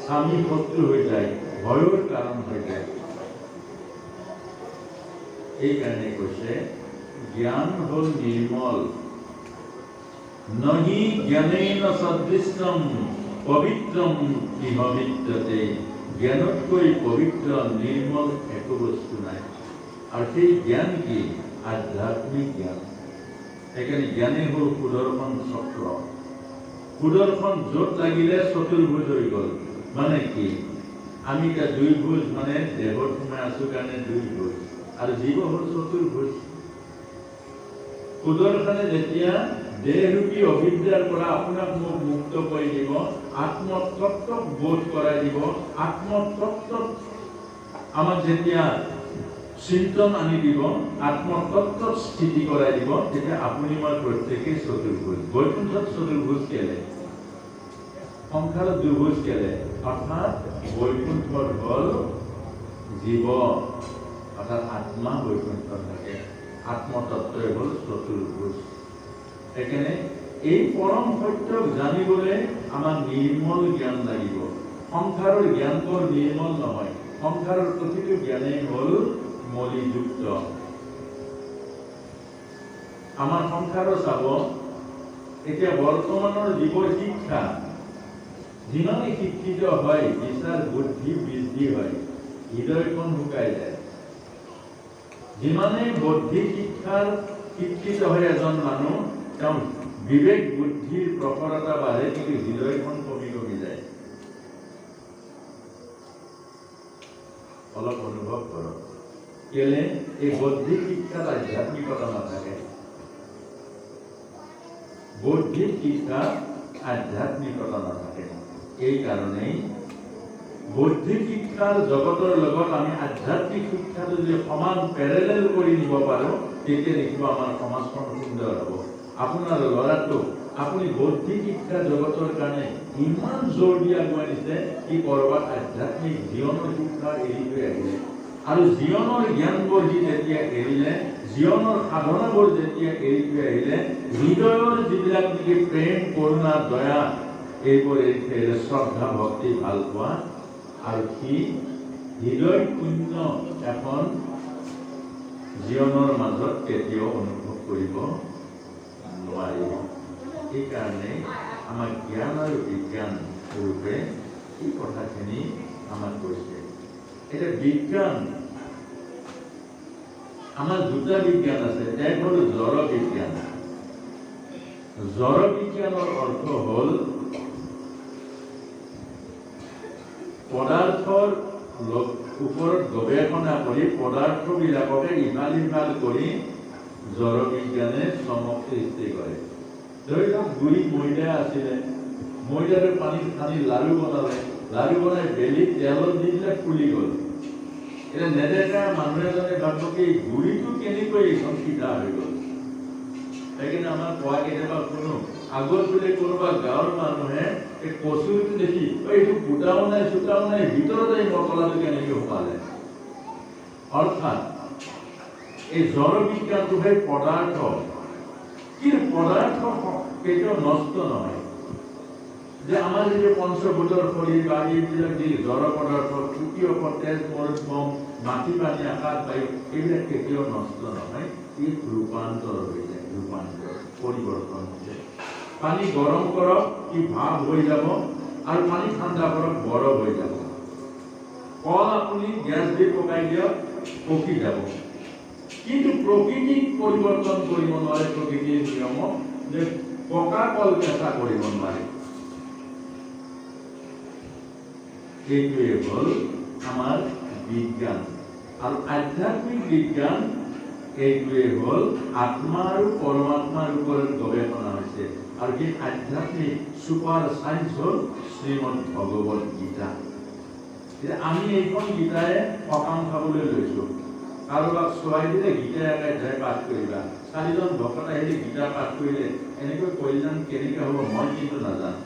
স্বামী শত্ৰু হৈ যায়, ভয়ৰ কাৰণ হৈ যায়। এইকাৰণে কৈছে জ্ঞান হ'ল নিৰ্মল, নহি জ্ঞানেন সদৃষ্টম পবিত্ৰম ইহ বিদ্যতে। জ্ঞানতকৈ পবিত্ৰ নিৰ্মল একো বস্তু নাই। আৰু সেই জ্ঞান কি? আধ্যাত্মিক জ্ঞান। সেইকাৰণে জ্ঞানেই হ'ল সুদৰ্শন চক্ৰ। সুদৰ্শন য'ত লাগিলে চতুৰ্ভুজ হৈ গ'ল। মানে কি? আমি এতিয়া দুই ভুজ, মানে দেহত সোমাই আছো কাৰণে দুই ভুজ, আৰু জীৱ হ'ল চতুৰ্ভুজ। সুদৰ্শনে যেতিয়া দেহৰূপী অবিদ্যাৰ পৰা আপোনাক মোক মুক্ত কৰি দিব, আত্মতত্ত্বক বোধ কৰাই দিব, আত্মতত্ত্বত আমাক যেতিয়া চিন্তন আনি দিব, আত্মতত্ত্বত স্থিতি কৰাই দিব, তেতিয়া আপুনি মই প্ৰত্যেকেই চতুৰ্ভুজ। বৈকুণ্ঠত চতুৰ্ভুজ কেলে? সংসাৰত দুভুজ কেলে? অৰ্থাৎ বৈকুণ্ঠত হ'ল জীৱ, অৰ্থাৎ আত্মা বৈকুণ্ঠত থাকে, আত্মতত্ত্বই হ'ল চতুৰ্ভুজ। সেইকাৰণে এই পৰম সত্যক জানিবলৈ আমাক নিৰ্মল জ্ঞান লাগিব। সংসাৰৰ জ্ঞান বৰ নিৰ্মল নহয়। সংসাৰৰ প্ৰতিটো জ্ঞানেই হ'ল মলিযুক্ত। আমাৰ সংসাৰৰ চাব, এতিয়া বৰ্তমানৰ জীৱৰ শিক্ষা যিমানে শিক্ষিত হয়, বিচাৰ বুদ্ধি বৃদ্ধি হয়, হৃদয়খন শুকাই যায়। যিমানে বুদ্ধি শিক্ষাৰ শিক্ষিত হয় এজন মানুহ, তেওঁ বিবেক বুদ্ধিৰ প্ৰখৰতা বাঢ়ে, কিন্তু হৃদয়খন কমি কমি যায়। অলপ অনুভৱ কৰক, কেলে? এই বুদ্ধি শিক্ষাত আধ্যাত্মিকতা নাথাকে। বুদ্ধি শিক্ষাত আধ্যাত্মিকতা নাথাকে। এই কাৰণেই বৌদ্ধিক শিক্ষাৰ জগতৰ লগত আমি আধ্যাত্মিক শিক্ষাটো যদি সমান পেৰেলেল কৰি নিব পাৰোঁ, তেতিয়া দেখিব আমাৰ সমাজখন সুন্দৰ হ'ব। আপোনাৰ ল'ৰাটোক আপুনি বৌদ্ধিক শিক্ষা জগতৰ কাৰণে ইমান জোৰ দি আগুৱাই দিছে, সি ক'ৰবাত আধ্যাত্মিক জীৱনৰ শিক্ষা এৰি থৈ আহিলে। আৰু জীৱনৰ জ্ঞানবোৰ সি যেতিয়া এৰিলে, জীৱনৰ সাধনাবোৰ যেতিয়া এৰি থৈ আহিলে, হৃদয়ৰ যিবিলাক নেকি প্ৰেম, কৰুণা, দয়া, এইবোৰ এৰি থৈ আহিলে, শ্ৰদ্ধা, ভক্তি, ভাল পোৱা, আৰু সি হৃদয় শূন্য এখন জীৱনৰ মাজত কেতিয়াও অনুভৱ কৰিব নোৱাৰিব। সেইকাৰণে আমাক জ্ঞান আৰু বিজ্ঞান ৰূপে এই কথাখিনি আমাক কৈছে। এতিয়া বিজ্ঞান, আমাৰ দুটা বিজ্ঞান আছে। এক হ'ল জড় বিজ্ঞান। জড় বিজ্ঞানৰ অৰ্থ হ'ল পদাৰ্থৰ ওপৰত গৱেষণা কৰি পদাৰ্থবিলাককে ইফাল সিফাল কৰি জড় বিজ্ঞানে চমক সৃষ্টি কৰে। ধৰি লওক গুৰি ময়দা আছিলে, ময়দাৰে পানীত সানি লাড়ু বনালে, লাড়ু বনাই বেলি তেলত দি দিলে, ফুলি গ'ল। এতিয়া নেদেখা মানুহ এজনে ভাবিব কি গুৰিটো কেনেকৈ এইখন সিধা হৈ গ'ল। সেইকাৰণে আমাৰ কোৱা কেতিয়াবা শুনো, আগত বোলে কোনোবা গাঁৱৰ মানুহে এই কচুটো দেখি এইটো গোটাও নাই চোটাও নাই, ভিতৰত এই মছলাটো কেনেকৈ সোমালে। অৰ্থাৎ এই জড় বিজ্ঞানটো সেই পদাৰ্থ, কিন্তু পদাৰ্থ কেতিয়াও নষ্ট নহয়। যে আমাৰ যিটো পঞ্চভূতৰ শৰীৰ বা এইবিলাক যি জড় পদাৰ্থ, চুটি ওপৰ তেজ, মৰম, মাটি, পানী, আকাশ, বায়ু, এইবিলাক কেতিয়াও নষ্ট নহয়। ই ৰূপান্তৰ হৈ যায়, ৰূপান্তৰ, পৰিৱৰ্তন হৈ যায়। পানী গৰম কৰক, ই ভাপ হৈ যাব, আৰু পানী ঠাণ্ডা কৰক, বৰফ হৈ যাব। কল আপুনি গেছ দি পকাই দিয়ক, পকি যাব। কিন্তু প্ৰকৃতিক পৰিৱৰ্তন কৰিব নোৱাৰে। প্ৰকৃতিৰ নিয়মক যে পকা কল কেঁচা কৰিব নোৱাৰে। এইটোৱে হ'ল আমাৰ বিজ্ঞান। আৰু আধ্যাত্মিক বিজ্ঞান এইটোৱে হ'ল আত্মা আৰু পৰমাত্মাৰ ওপৰত গৱেষণা হৈছে। আৰু সেই আধ্যাত্মিক ছুপাৰ চাইন্স হ'ল শ্ৰীমদ ভগৱত গীতা। আমি এইখন গীতাৰে সকাম খাবলৈ লৈছোঁ। কাৰোবাক চোৱাই দিলে গীতা এটা অধ্যায় পাঠ কৰিবা, 4জন ভকত আহিলে গীতা পাঠ কৰিলে, এনেকৈ কল্যাণ কেনেকৈ হ'ব মই কিন্তু নাজানো।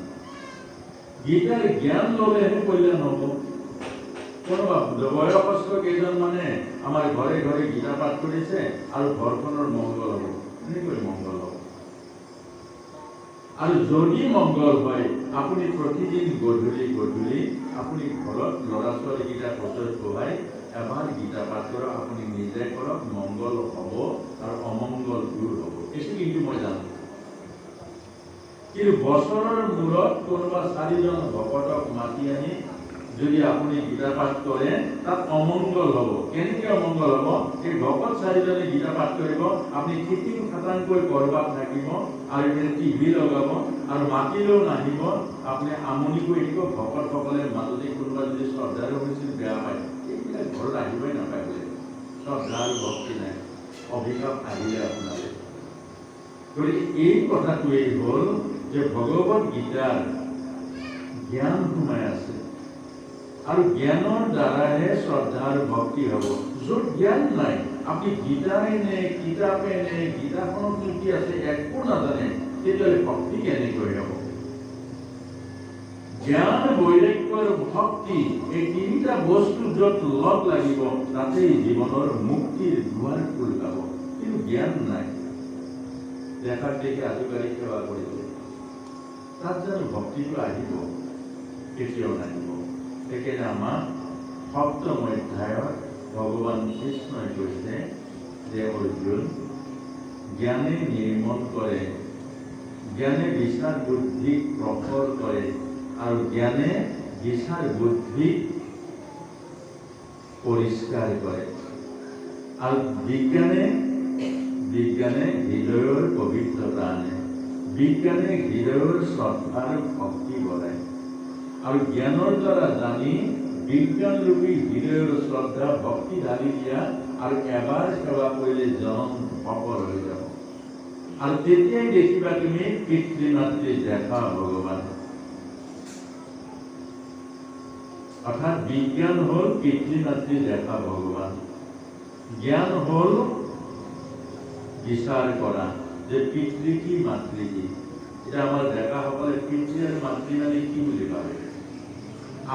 গীতাৰ জ্ঞান ল'লেহে কল্যাণ হ'ব। কোনোবা বয়সস্থ কেইজন মানে আমাৰ ঘৰে ঘৰে গীতা পাঠ কৰিছে আৰু ঘৰখনৰ মংগল হ'ব, এনেকৈ মংগল হ'ব। আৰু যদি মংগল হয়, আপুনি প্ৰতিদিন গধূলি গধূলি আপুনি ঘৰত ল'ৰা ছোৱালীকেইটা ওচৰত বহাই এবাৰ গীতা পাঠ কৰক, আপুনি নিজে কৰক, মংগল হ'ব আৰু অমংগল দূৰ হ'ব। এইটো কিন্তু মই জানো। কিন্তু বছৰৰ মূৰত কোনোবা 4জন ভকতক মাতি আনি যদি আপুনি গীতা পাঠ কৰে, তাত অমংগল হ'ব। কেনেকৈ অমংগল হ'ব? এই ভকত 4জনে গীতা পাঠ কৰিব, আপুনি খিটিং খাটাংকৈ কৰবাত থাকিব আৰু টিভি লগাব আৰু মাতিলেও নাহিব, আপুনি আমনি কৰি দিব। ভকতসকলে মাজতে কোনোবা যদি শ্ৰদ্ধাৰ হৈছিল বেয়া পায়, এইবিলাক ঘৰত আহিবই নাপায় বোলে, শ্ৰদ্ধা আৰু ভক্তি নাই, অভিশাপ আহিলে আপোনালৈ। গতিকে এই কথাটোৱেই হ'ল যে ভগৱত গীতাৰ জ্ঞান সোমাই আছে আৰু জ্ঞানৰ দ্বাৰাহে শ্ৰদ্ধা আৰু ভক্তি হ'ব। য'ত জ্ঞান নাই, আপুনি গীতাই নে কিতাপে নে গীতাখনত কি আছে একো নাজানে, তেতিয়াহ'লে ভক্তি কেনেকৈ হ'ব? জ্ঞান, বৈৰাগ্য আৰু ভক্তি এই 3টা বস্তু য'ত লগ লাগিব, তাতেই জীৱনৰ মুক্তিৰ দুৱাৰ খোল খাব। কিন্তু জ্ঞান নাই, দেখাত দেখি আজিকালি সেৱা কৰিছে, তাত জানো ভক্তিটো আহিব? কেতিয়াও নাহিব। সেইকাৰণে আমাৰ 7ম অধ্যায়ত ভগৱান কৃষ্ণই কৈছে যে অৰ্জুন, জ্ঞানে নিৰ্মল কৰে, জ্ঞানে বিচাৰ বুদ্ধিক প্ৰখৰ কৰে আৰু জ্ঞানে বিচাৰ বুদ্ধিক পৰিষ্কাৰ কৰে। আৰু বিজ্ঞানে হৃদয়ৰ পবিত্ৰতা আনে, বিজ্ঞানে হৃদয়ৰ শ্ৰদ্ধা আৰু ভক্তি বঢ়ায়। আৰু জ্ঞানৰ দ্বাৰা জানি বিজ্ঞানৰূপী হৃদয়ৰ শ্ৰদ্ধা ভক্তি ঢালি দিয়া আৰু এবাৰ সেৱা কৰিলে জন সফল হৈ যাব। আৰু তেতিয়াই দেখিবা তুমি পিতৃ মাতৃ দেখা ভগৱান। অৰ্থাৎ বিজ্ঞান হ'ল পিতৃ মাতৃ দেখা ভগৱান, জ্ঞান হ'ল বিচাৰ কৰা যে পিতৃ কি মাতৃ কি। এতিয়া আমাৰ ডেকাসকলে পিতৃ আৰু মাতৃ মানে কি বুলি ভাবে?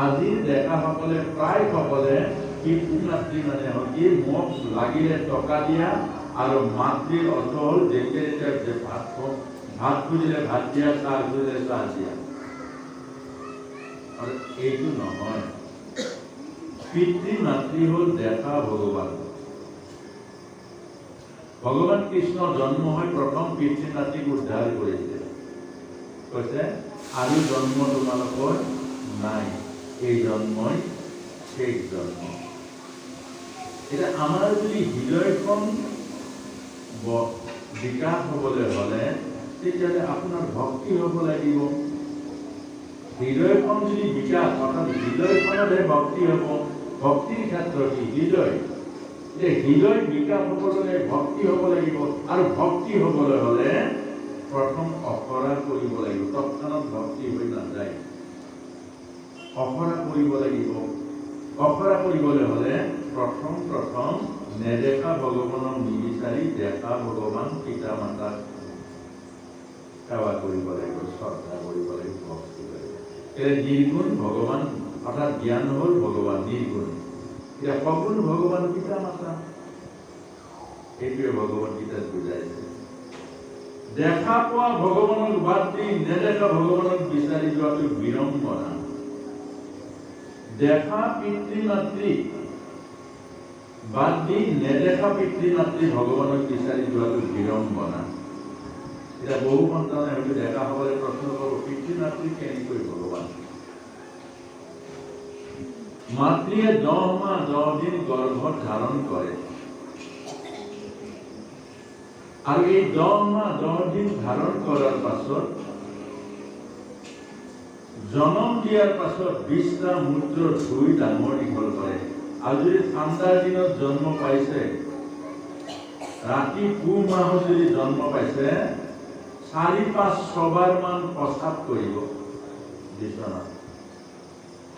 আজিৰ ডেকাসকলে প্ৰায় সকলে পিতৃ মাতৃ মানে হ'ল কি, মোক লাগিলে টকা দিয়া আৰু মাতৃৰ অৰ্থ হ'ল যেতিয়া ভাত খুজিলে ভাত দিয়া, চাহ খুজিলে চাহ দিয়া। আৰু এইটো নহয়। পিতৃ মাতৃ হ'ল দেখা ভগৱান। ভগৱান কৃষ্ণ জন্ম হৈ প্ৰথম পিতৃ মাতৃক উদ্ধাৰ কৰিছে, কৈছে আৰু জন্ম তোমালোকৰ নাই, এই জন্মই শেষ জন্ম। এতিয়া আমাৰ যদি হৃদয়খন বিকাশ হ'বলৈ হ'লে তেতিয়াহ'লে আপোনাৰ ভক্তি হ'ব লাগিব। হৃদয়খন যদি বিকাশ, অৰ্থাৎ হৃদয়খনতহে ভক্তি হ'ব। ভক্তিৰ ক্ষেত্ৰত হৃদয়, হৃদয় বিকাশ হ'বলৈ ভক্তি হ'ব লাগিব। আৰু ভক্তি হ'বলৈ হ'লে প্ৰথম অখৰা কৰিব লাগিব, তৎক্ষণাত ভক্তি হৈ নাযায়। অখৰা কৰিব লাগিব। অখৰা কৰিবলৈ হ'লে প্ৰথম নেদেখা ভগৱানক নিবিচাৰি দেখা ভগৱান পিতা মাতাক সেৱা কৰিব লাগিব, শ্ৰদ্ধা কৰিব লাগিব, ভক্তি কৰিব। নিৰ্গুণ ভগৱান, অৰ্থাৎ জ্ঞান হ'ল ভগৱান নিৰ্গুণ। এতিয়া সগুণ ভগৱান পিতা মাতা, এইটোৱে ভগৱত গীতাত বুজাইছে। দেখা পোৱা ভগৱানক বাদ দি নেদেখা ভগৱানক বিচাৰি যোৱাটো বিড়ম্বনা। দেখা পিতৃ মাতৃ বাদ দি নেদেখা পিতৃ মাতৃ ভগৱানক বিচাৰি যোৱাটো বিড়ম্বনা। এতিয়া বহু সন্তানে হয়তো ডেকাসকলে প্ৰশ্ন কৰিব, পিতৃ মাতৃ কেনেকৈ ভগৱান? মাতৃয়ে 10 মাহ 10 দিন গৰ্ভত ধাৰণ কৰে। আৰু এই 10 মাহ 10 দিন ধাৰণ কৰাৰ পাছত জনম দিয়াৰ পাছত 20টা মূত্ৰ ধুই ডাঙৰ দীঘল কৰে। আৰু যদি ঠাণ্ডাৰ দিনত জন্ম পাইছে, ৰাতি পুহ মাহত যদি জন্ম পাইছে, 4-5 বাৰ মান প্ৰস্ৰাৱ কৰিব বিচনাত।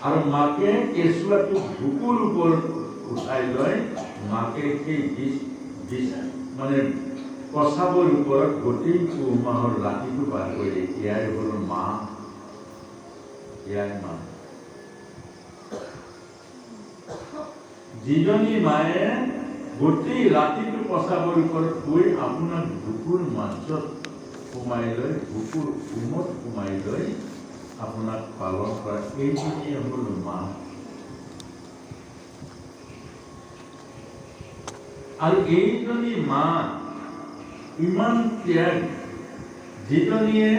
আৰু মাকে কেঁচুৱাটো বুকুৰ ওপৰত উঠাই লৈ মাকে সেই মানে প্ৰস্ৰাৱৰ ওপৰত গোটেই পুহ মাহৰ ৰাতিটো পাৰ কৰি এয়াই হ'ল মা, এয়াই মা। যিজনী মায়ে গোটেই ৰাতিটো প্ৰস্ৰাৱৰ ওপৰত শুই আপোনাক বুকুৰ মাজত সোমাই লৈ, বুকুৰ উমত সোমাই লৈ আপোনাক পালন কৰা, এইজনীয়ে হ'ল মা। আৰু এইজনী মা ইমান ত্যাগ, যিজনীয়ে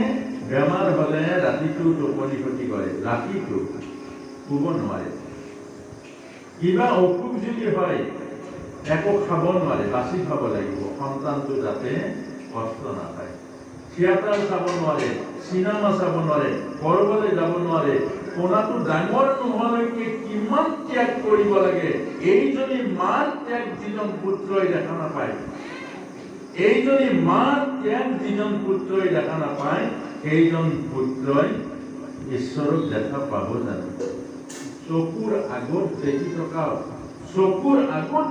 বেমাৰ হ'লে ৰাতিটো টোপনি ক্ষতি কৰে, ৰাতিটো শুব নোৱাৰে, কিবা অসুখ যদি হয় একো খাব নোৱাৰে, বাচি খাব লাগিব সন্তানটো যাতে কষ্ট নাপায়। থিয়েটাৰ চাব নোৱাৰে, চিনেমা চাব নোৱাৰে, কৰবালৈ যাব নোৱাৰে, কোনাটো ডাঙৰ নোহোৱালৈকে কিমান ত্যাগ কৰিব লাগে। এইজনী মাৰ ত্যাগ যিজন পুত্ৰই দেখা নাপায়, এইজনী মাৰ ত্যাগ যিজন পুত্ৰই দেখা নাপায়, সেইজন পুত্ৰই ঈশ্বৰক দেখা পাব জানো? চকুৰ আগত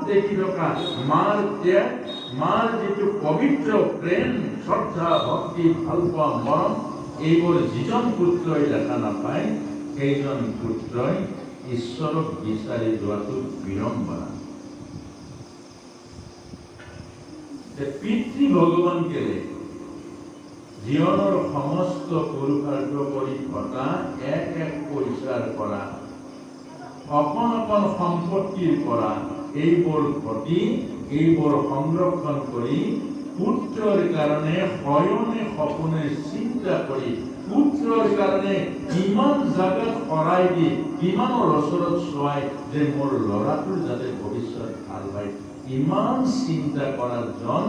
দেখি থকা মাৰ ত্যাগ, মাৰ যিটো পবিত্ৰ প্ৰেম, শ্ৰদ্ধা, ভক্তি, ভালপোৱা, মৰম, এইবোৰ যিজন পুত্ৰই দেখা নাপায়, সেইজন পুত্ৰই ঈশ্বৰক বিচাৰি যোৱাটো বিড়ম্বনা। পিতৃ ভগৱান কেলে? জীৱনৰ সমস্ত পুৰুষাৰ্থ কৰি ঘটা এক পইচাৰ পৰা, অকণ অকণ সম্পত্তিৰ পৰা এইবোৰ ঘটি, এইবোৰ সংৰক্ষণ কৰি পুত্ৰৰ কাৰণে শয়নে সপোনে চিন্তা কৰি, পুত্ৰৰ কাৰণে কিমান জাগাত শৰাই দি, কিমানৰ ওচৰত চোৱাই যে মোৰ ল'ৰাটোৰ যাতে ভৱিষ্যত ভাল হয়, ইমান চিন্তা কৰাৰ জন,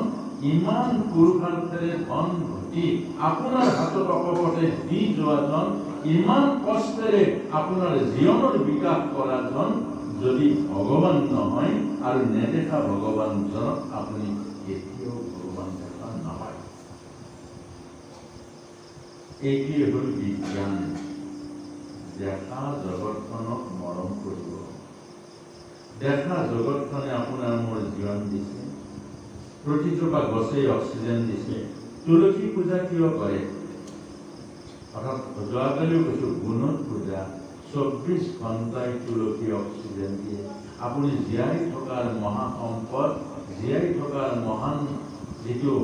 ইমান পুৰুষাৰ্থেৰে ধন ঘটি আপোনাৰ হাতত অকপতে দি যোৱাজন, ইমান কষ্টেৰে আপোনাৰ জীৱনৰ বিকাশ কৰাজন যদি ভগৱান নহয় আৰু নেদেখা ভগৱানজনক আপুনি কেতিয়াও ভগৱান দেখা নাপায়। এইটোৱে হ'ল বিজ্ঞান। দেখা জগতখনক মৰম কৰিব, দেখা জগতখনে আপোনাৰ মোৰ জীৱন দিছে, প্ৰতিজোপা গছেই অক্সিজেন দিছে। তুলসী পূজা কিয় কৰে? অৰ্থাৎ যোৱাকালিও কৈছোঁ, গুণত পূজা, 24 ঘণ্টাই তুলসী অক্সিজেন দিয়ে। আপুনি জীয়াই থকাৰ মহাসম্পদ, জীয়াই থকাৰ মহান যিটো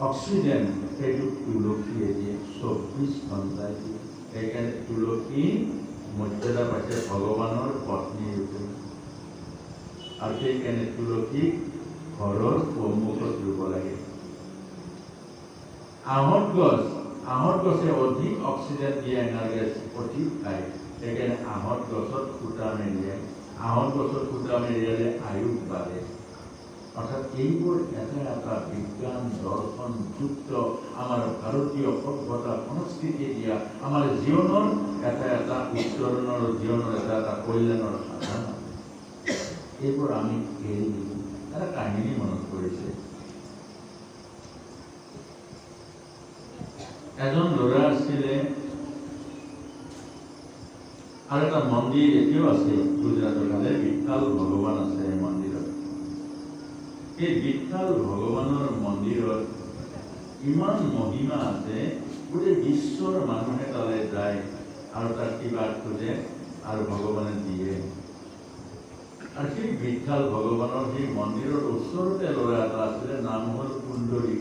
অক্সিজেন, সেইটো তুলসীয়ে দিয়ে, 24 ঘণ্টাই দিয়ে। সেইকাৰণে তুলসী মৰ্যাদা পাইছে ভগৱানৰ পত্নী ৰূপে। আৰু সেইকাৰণে তুলসীক ঘৰৰ সন্মুখত ৰুব লাগে। আহঁত গছে অধিক অক্সিজেন দিয়ে, এনাৰ্জি অধিক খায়, সেইকাৰণে আহঁত গছত সূতা মেৰিয়ায়। আহঁত গছত সূতা মেৰিয়ালে আয়ুস বাঢ়ে। অৰ্থাৎ এইবোৰ এটা বিজ্ঞান দৰ্শন যুক্ত আমাৰ ভাৰতীয় সভ্যতা সংস্কৃতি দিয়া আমাৰ জীৱনৰ এটা উত্তৰণৰ, জীৱনৰ এটা কল্যাণৰ সাধন। এইবোৰ আমি এৰি দিলোঁ। এটা কাহিনী মনত পৰিছে। এজন ল'ৰা আছিলে, আৰু এটা মন্দিৰ এতিয়াও আছে গুজৰাটৰ ফালে, বিশাল ভগৱান আছে এই মন্দিৰত। এই বিশাল ভগৱানৰ মন্দিৰত ইমান মহিমা আছে, গোটেই বিশ্বৰ মানুহে তালৈ যায় আৰু তাক কিবা খোজে আৰু ভগৱানে দিয়ে। আৰু সেই বিশাল ভগৱানৰ সেই মন্দিৰৰ ওচৰতে ল'ৰা এটা আছিলে, নাম হ'ল কুণ্ডলী।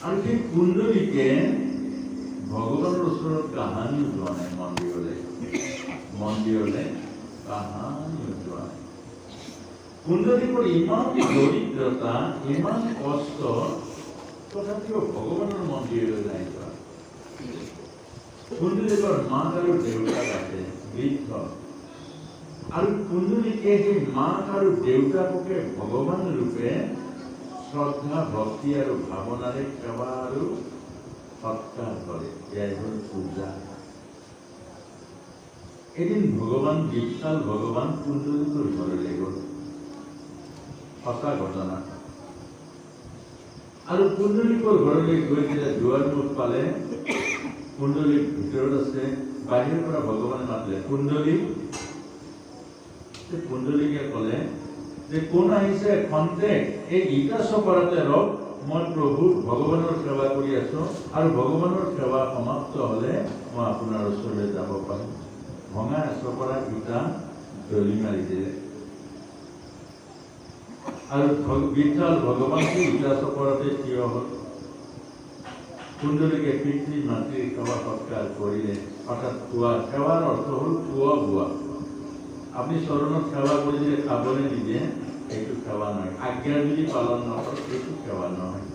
আৰু সেই কুণ্ডলীকে ভগৱানৰ ওচৰত কাহানিও যোৱা নাই, মন্দিৰলৈ কাহানিও যোৱা নাই। কুণ্ডলীকৰ ইমান দৰিদ্ৰতা, ইমান কষ্ট, তথাপিও ভগৱানৰ মন্দিৰলৈ নাই যোৱা। কুণ্ডলীকৰ মাক আৰু দেউতাক আছে, বৃদ্ধ, আৰু কুণ্ডলীকে সেই মাক আৰু দেউতাককে ভগৱান ৰূপে শ্ৰদ্ধা ভক্তি আৰু ভাৱনাৰে সেৱা আৰু সৎকাৰ কৰে। এয়াই হ'ল পূজা। এদিন ভগৱান বিশাল ভগৱান কুণ্ডলিকৰ ঘৰলৈ গ'ল। সঁচা ঘটনা। আৰু কুণ্ডলিকৰ ঘৰলৈ গৈ যেতিয়া দুৱাৰ মুখ পালে, কুণ্ডলীৰ ভিতৰত আছে, বাহিৰৰ পৰা ভগৱানে মাতিলে, কুণ্ডলী। কুণ্ডলীকে ক'লে যে কোন আহিছে খন্তেক এই ইটা চপৰাতে ৰখ, মই প্ৰভু ভগৱানৰ সেৱা কৰি আছো আৰু ভগৱানৰ সেৱা সমাপ্ত হ'লে মই আপোনাৰ ওচৰলৈ যাব পাৰিম। ভঙা চপৰা ইটা দলি মাৰি দিলে আৰু বিশাল ভগৱানকে ইটা চপৰাতে থিয় হ'ল। কুণ্ডলীকে পিতৃ মাতৃৰ সেৱা সৎকাৰ কৰিলে, অৰ্থাৎ খোৱা। সেৱাৰ অৰ্থ হ'ল খোৱা বোৱা। আপুনি চৰণত সেৱা কৰিলে খাবলৈ নিদিয়ে, সেইটো সেৱা নহয়। আজ্ঞা যদি পালন নকৰে, সেইটো সেৱা নহয়।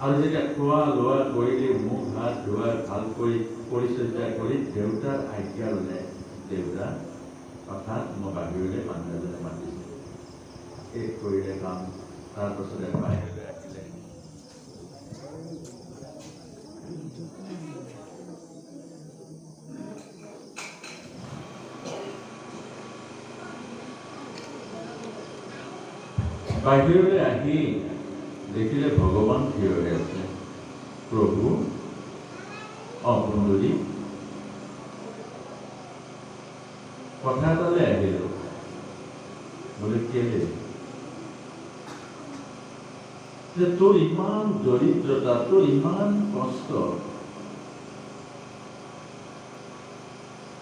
আৰু যেতিয়া খোৱা লোৱা কৰিলে মুখ হাত ধোৱা ভালকৈ পৰিচৰ্যা কৰি দেউতাৰ আজ্ঞা ল'লে, দেউতা অৰ্থাৎ মই বাহিৰলৈ মানুহ এজনে মাতিছোঁ, শেষ কৰিলে কাম, তাৰপাছতে বাহিৰলৈ আহিলে। বাহিৰলৈ আহি দেখিলে ভগৱান থিয় হৈ আছে। প্ৰভু, কুণ্ডলী, কথা এটালৈ আহিলো। বোলে কেলে? যে তোৰ ইমান দৰিদ্ৰতা, তোৰ ইমান কষ্ট,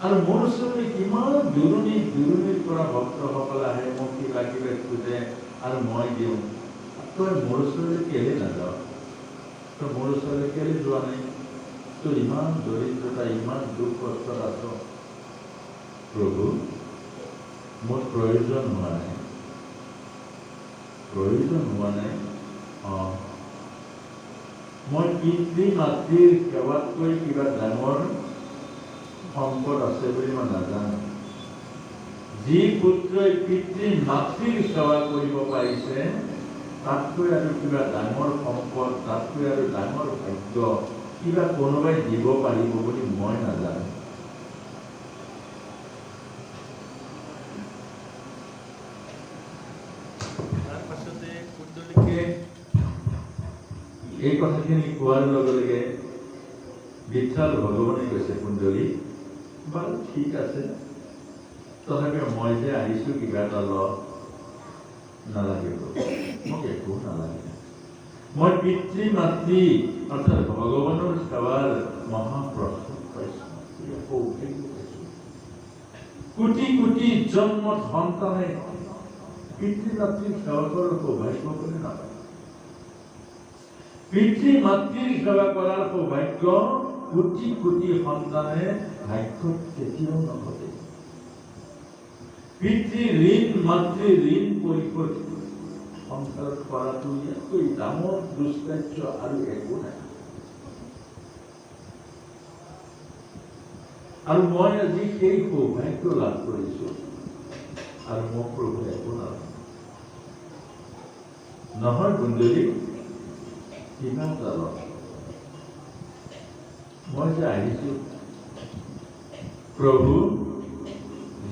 আৰু মোৰ ওচৰলৈ কিমান দূৰণিৰ পৰা ভক্তসকল আহে, মোক কিবা কিবা খোজে আৰু মই দিওঁ। তই মোৰ ওচৰলৈ কেলে নাযাওঁ? তই মোৰ ওচৰলৈ কেলে যোৱা নাই? তোৰ ইমান দৰিদ্ৰতা, ইমান দুখ কষ্টত আছ। প্ৰভু, মোৰ প্ৰয়োজন হোৱা নাই। মই পিতৃ মাতৃৰ সেৱাতকৈ কিবা ডাঙৰ সম্পদ আছে বুলি মই নাজানো। যি পুত্ৰই পিতৃ মাতৃৰ সেৱা কৰিব পাৰিছে, তাতকৈ আৰু কিবা ডাঙৰ সম্পদ, তাতকৈ আৰু ডাঙৰ ভাগ্য কিবা কোনোবাই দিব পাৰিব বুলি মই নাজানো। তাৰপাছতে কুণ্ডলীকে এই কথাখিনি কোৱাৰ লগে লগে বিশাল ভগৱানে কৈছে, কুণ্ডলী, বাৰু ঠিক আছে, তথাপিও মই যে আহিছোঁ কিবা এটা ল, নালাগিব, মোক একো নালাগে। মই পিতৃ মাতৃ অৰ্থাৎ ভগৱানৰ সেৱাৰ মহাপ্ৰসাদ পাইছোঁ, সৌভাগ্য পাইছোঁ। কোটি কোটি জন্মত সন্তানে পিতৃ মাতৃৰ সেৱা কৰাৰ সৌভাগ্য কৰি নাপায়। পিতৃ মাতৃৰ সেৱা কৰাৰ সৌভাগ্য কোটি কোটি সন্তানে ভাগ্যত কেতিয়াও নঘটে। পিতৃ ঋণ, মাতৃ ঋণ পৰিশোধ সংসাৰত কৰাটো ইয়াতকৈ ডাঙৰ দুষ্কাৰ্য আৰু একো নাই। আৰু মই আজি সেই সৌভাগ্য লাভ কৰিছো, আৰু মোক প্ৰভু একো নালাগে। নহয় কুণ্ডলী, কিমান জালক মই যে আহিছো, প্ৰভু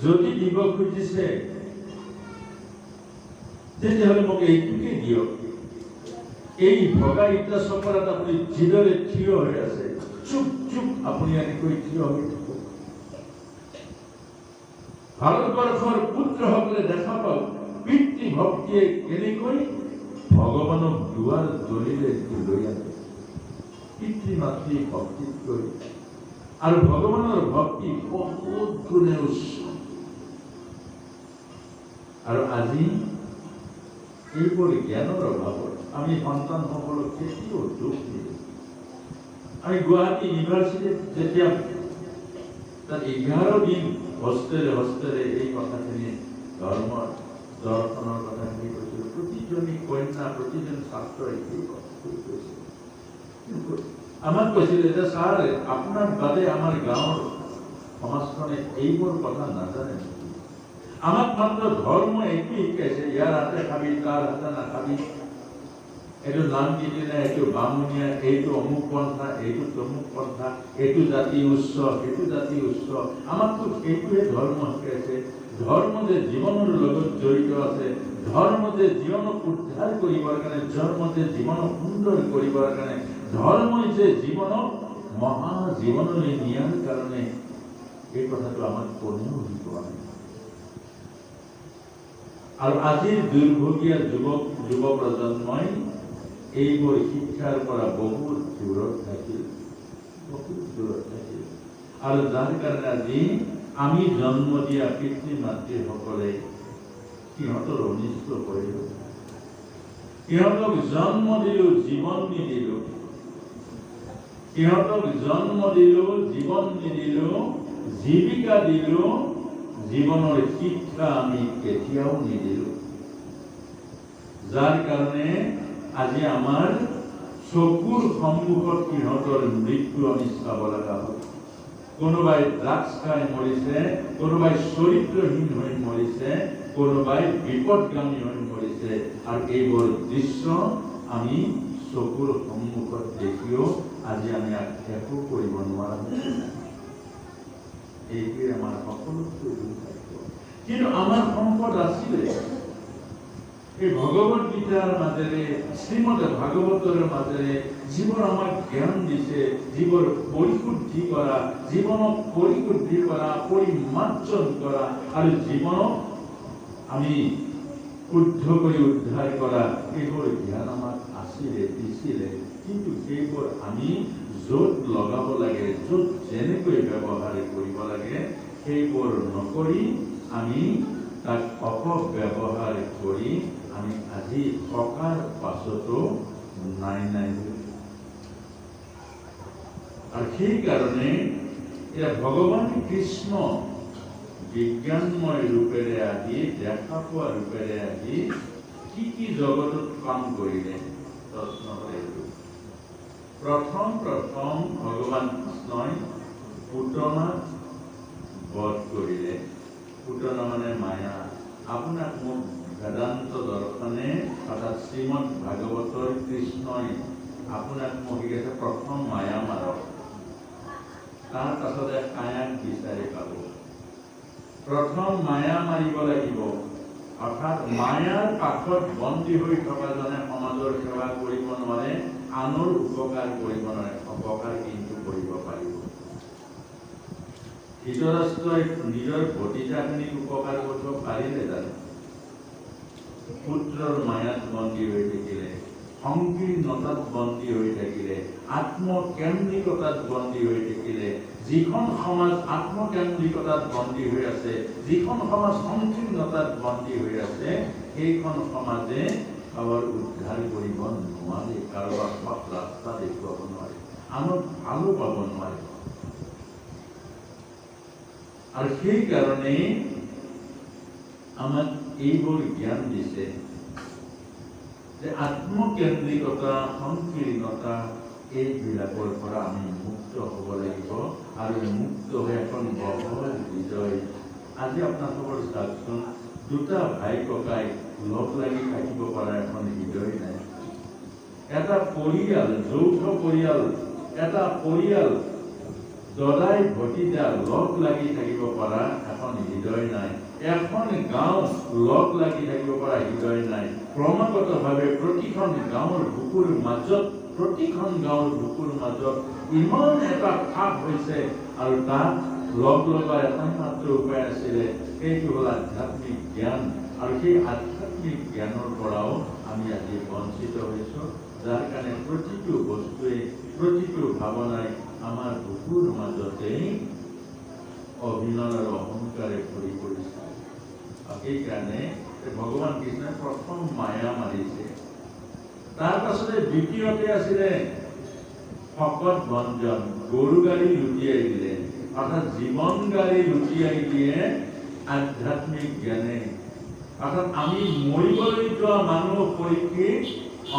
যদি দিব খুজিছে তেতিয়াহ'লে মোক এইটোকে দিয়ক। এই ভগা ইটা চপৰাত আপুনি যিদৰে থিয় হৈ আছে, চুপ চুপ আপুনি এনেকৈ থিয় হৈ থাকক। ভাৰতবৰ্ষৰ পুত্ৰসকলে দেখা পাওক পিতৃ ভক্তিয়ে কেনেকৈ ভগৱানক দুৱাৰ দলিলে লৈ আনে। পিতৃ মাতৃ ভক্তিতকৈ আৰু ভগৱানৰ ভক্তি বহুত গুণে উচ্চ। আৰু আজি এইবোৰ জ্ঞানৰ অভাৱত আমি সন্তানসকলক কেতিয়াও দুখ নিদিওঁ। আমি গুৱাহাটী ইউনিভাৰ্চিটিত যেতিয়া তাত 11 দিন হস্তেৰে এই কথাখিনি ধৰ্মৰ দৰ্শনৰ কথাখিনি কৈছিলোঁ। প্ৰতিজনী কন্যা, প্ৰতিজন ছাত্ৰই এই কথাখিনি কৈছিল। আমাক কৈছিল যে ছাৰ, আপোনাৰ বাদে আমাৰ গাঁৱৰ সমাজখনে এইবোৰ কথা নাজানে। আমাক মাত্ৰ ধৰ্ম এইটো শিকাইছে, ইয়াৰ হাতে খাবি, তাৰ হাতে নাখাবি, এইটো নাম দি দিলে এইটো বামুণীয়া, এইটো অমুক পন্থা, এইটো তমুক পন্থা, এইটো জাতি উচ্চ, সেইটো জাতি উচ্চ। আমাকতো সেইটোৱে ধৰ্ম শিকাইছে। ধৰ্ম যে জীৱনৰ লগত জড়িত আছে, ধৰ্ম যে জীৱনক উদ্ধাৰ কৰিবৰ কাৰণে, ধৰ্ম যে জীৱনক সুন্দৰ কৰিবৰ কাৰণে, ধৰ্মই যে জীৱনক মহা জীৱনলৈ নিয়াৰ কাৰণে, এই কথাটো আমাক কোনেও শিকোৱা নাই। আৰু আজিৰ দুৰ্ভগীয়া যুৱ প্ৰজন্মই এইবোৰ শিক্ষাৰ পৰা বহুত দূৰত থাকিল। আৰু যাৰ কাৰণে আজি আমি জন্ম দিয়া পিতৃ মাতৃসকলে সিহঁতৰ অনিষ্ট কৰিল। সিহঁতক জন্ম দিলো, জীৱন নিদিলো। সিহঁতক জন্ম দিলো, জীৱন নিদিলো, জীৱিকা দিলো, জীৱনৰ শিক্ষা আমি কেতিয়াও নিদিলো। যাৰ কাৰণে আজি আমাৰ চকুৰ সন্মুখত সিহঁতৰ মৃত্যু আমি চাব লগা হ'ল। কোনোবাই ড্ৰাগছ খাই মৰিছে, কোনোবাই চৰিত্ৰহীন হৈ মৰিছে, কোনোবাই বিপদগামী হৈ মৰিছে। আৰু এইবোৰ দৃশ্য আমি চকুৰ সন্মুখত দেখিও আজি আমি একো কৰিব নোৱাৰা। এইটোৱে আমাৰ সকলোতকৈ দুৰ্ভাগ্য। কিন্তু আমাৰ সম্পদ আছিলে এই ভগৱত গীতাৰ মাজেৰে, শ্ৰীমদ ভাগৱতৰ মাজেৰে যিবোৰ আমাক জ্ঞান দিছে, যিবোৰ পৰিশুদ্ধি কৰা, জীৱনক পৰিশুদ্ধি কৰা, পৰিমাৰ্জন কৰা আৰু জীৱনক আমি শুদ্ধ কৰি উদ্ধাৰ কৰা, এইবোৰ জ্ঞান আমাক আছিলে, দিছিলে। কিন্তু সেইবোৰ আমি য'ত লগাব লাগে, য'ত যেনেকৈ ব্যৱহাৰ কৰিব লাগে, সেইবোৰ নকৰি আমি তাক অপব্যৱহাৰ কৰি আমি আজি থকাৰ পাছতো নাই। আৰু সেইকাৰণে ভগৱান কৃষ্ণ বিজ্ঞানময় ৰূপেৰে আহি, দেখা পোৱা ৰূপেৰে আহি কি জগতত কাম কৰিলে প্ৰশ্ন কৰিলো। প্ৰথম ভগৱান কৃষ্ণই পুতনাক বধ কৰিলে। পুতনা মানে মায়া। আপোনাক মোক বেদান্ত দৰ্শনে অৰ্থাৎ শ্ৰীমদ ভাগৱতৰ কৃষ্ণই আপোনাক মোক শিকাইছে প্ৰথম মায়া মাৰক, তাৰ পাছতে কায়াক বিচাৰি পাব। প্ৰথম মায়া মাৰিব লাগিব, অৰ্থাৎ মায়াৰ কাষত বন্দী হৈ থকা জনে সমাজৰ সেৱা কৰিব নোৱাৰে, আনৰ উপকাৰ কৰিব নোৱাৰে। অপকাৰ কিন্তু কৰিব পাৰিব। ধৃতৰাষ্ট্ৰই নিজৰ ভতিজাখিনিক উপকাৰ কৰিব পাৰিলে জানো? পুত্ৰৰ মায়াত বন্দী হৈ থাকিলে, সংকীৰ্ণতাত বন্দী হৈ থাকিলে, আত্মকেন্দ্ৰিকতাত বন্দী হৈ থাকিলে। যিখন সমাজ আত্মকেন্দ্ৰিকতাত বন্দী হৈ আছে, যিখন সমাজ সংকীৰ্ণতাত বন্দী হৈ আছে, সেইখন সমাজে কাৰোবাৰ উদ্ধাৰ কৰিব নোৱাৰে, কাৰোবাৰ পথ ৰাস্তা দেখুৱাব নোৱাৰে, আনক ভালো পাব নোৱাৰে। আৰু সেইকাৰণে আমাক এইবোৰ জ্ঞান দিছে যে আত্মকেন্দ্ৰিকতা, সংকীৰ্ণতা, এইবিলাকৰ পৰা আমি মুক্ত হ'ব লাগিব। আৰু মুক্ত হৈ এখন বহল হৃদয়। আজি আপোনালোকৰ চাওকচোন, দুটা ভাই ককাই লগ লাগি থাকিব পৰা এখন হৃদয় নাই। এটা পৰিয়াল, যৌথ পৰিয়াল, এটা পৰিয়াল দদাই ভতিজা লগ লাগি থাকিব পৰা এখন হৃদয় নাই। এখন গাঁও লগ লাগি থাকিব পৰা হৃদয় নাই। ক্ৰমাগতভাৱে প্ৰতিখন গাঁৱৰ বুকুৰ মাজত ইমান এটা ফাঁক হৈছে, আৰু তাক লগ লগা এটাই মাত্ৰ উপায় আছিলে, সেইটো হ'ল আধ্যাত্মিক জ্ঞান। আৰু সেই আধ্যাত্মিক জ্ঞানৰ পৰাও আমি আজি বঞ্চিত হৈছোঁ, যাৰ কাৰণে প্ৰতিটো বস্তুৱে, প্ৰতিটো ভাৱনাই আমাৰ বুকুৰ মাজতেই অভিনয় আৰু অহংকাৰে ভৰি পৰিছে। সেইকাৰণে ভগৱান কৃষ্ণই প্ৰথম মায়া মাৰিছে। তাৰ পাছতে দ্বিতীয়তে আছিলে শকত ভঞ্জন, গৰু গাড়ী লুটিয়াই দিলে, অৰ্থাৎ জীৱন গাড়ী লুটিয়াই দিয়ে আধ্যাত্মিক জ্ঞানে। অৰ্থাৎ আমি মৰিবলৈ যোৱা মানুহ পৰীক্ষিত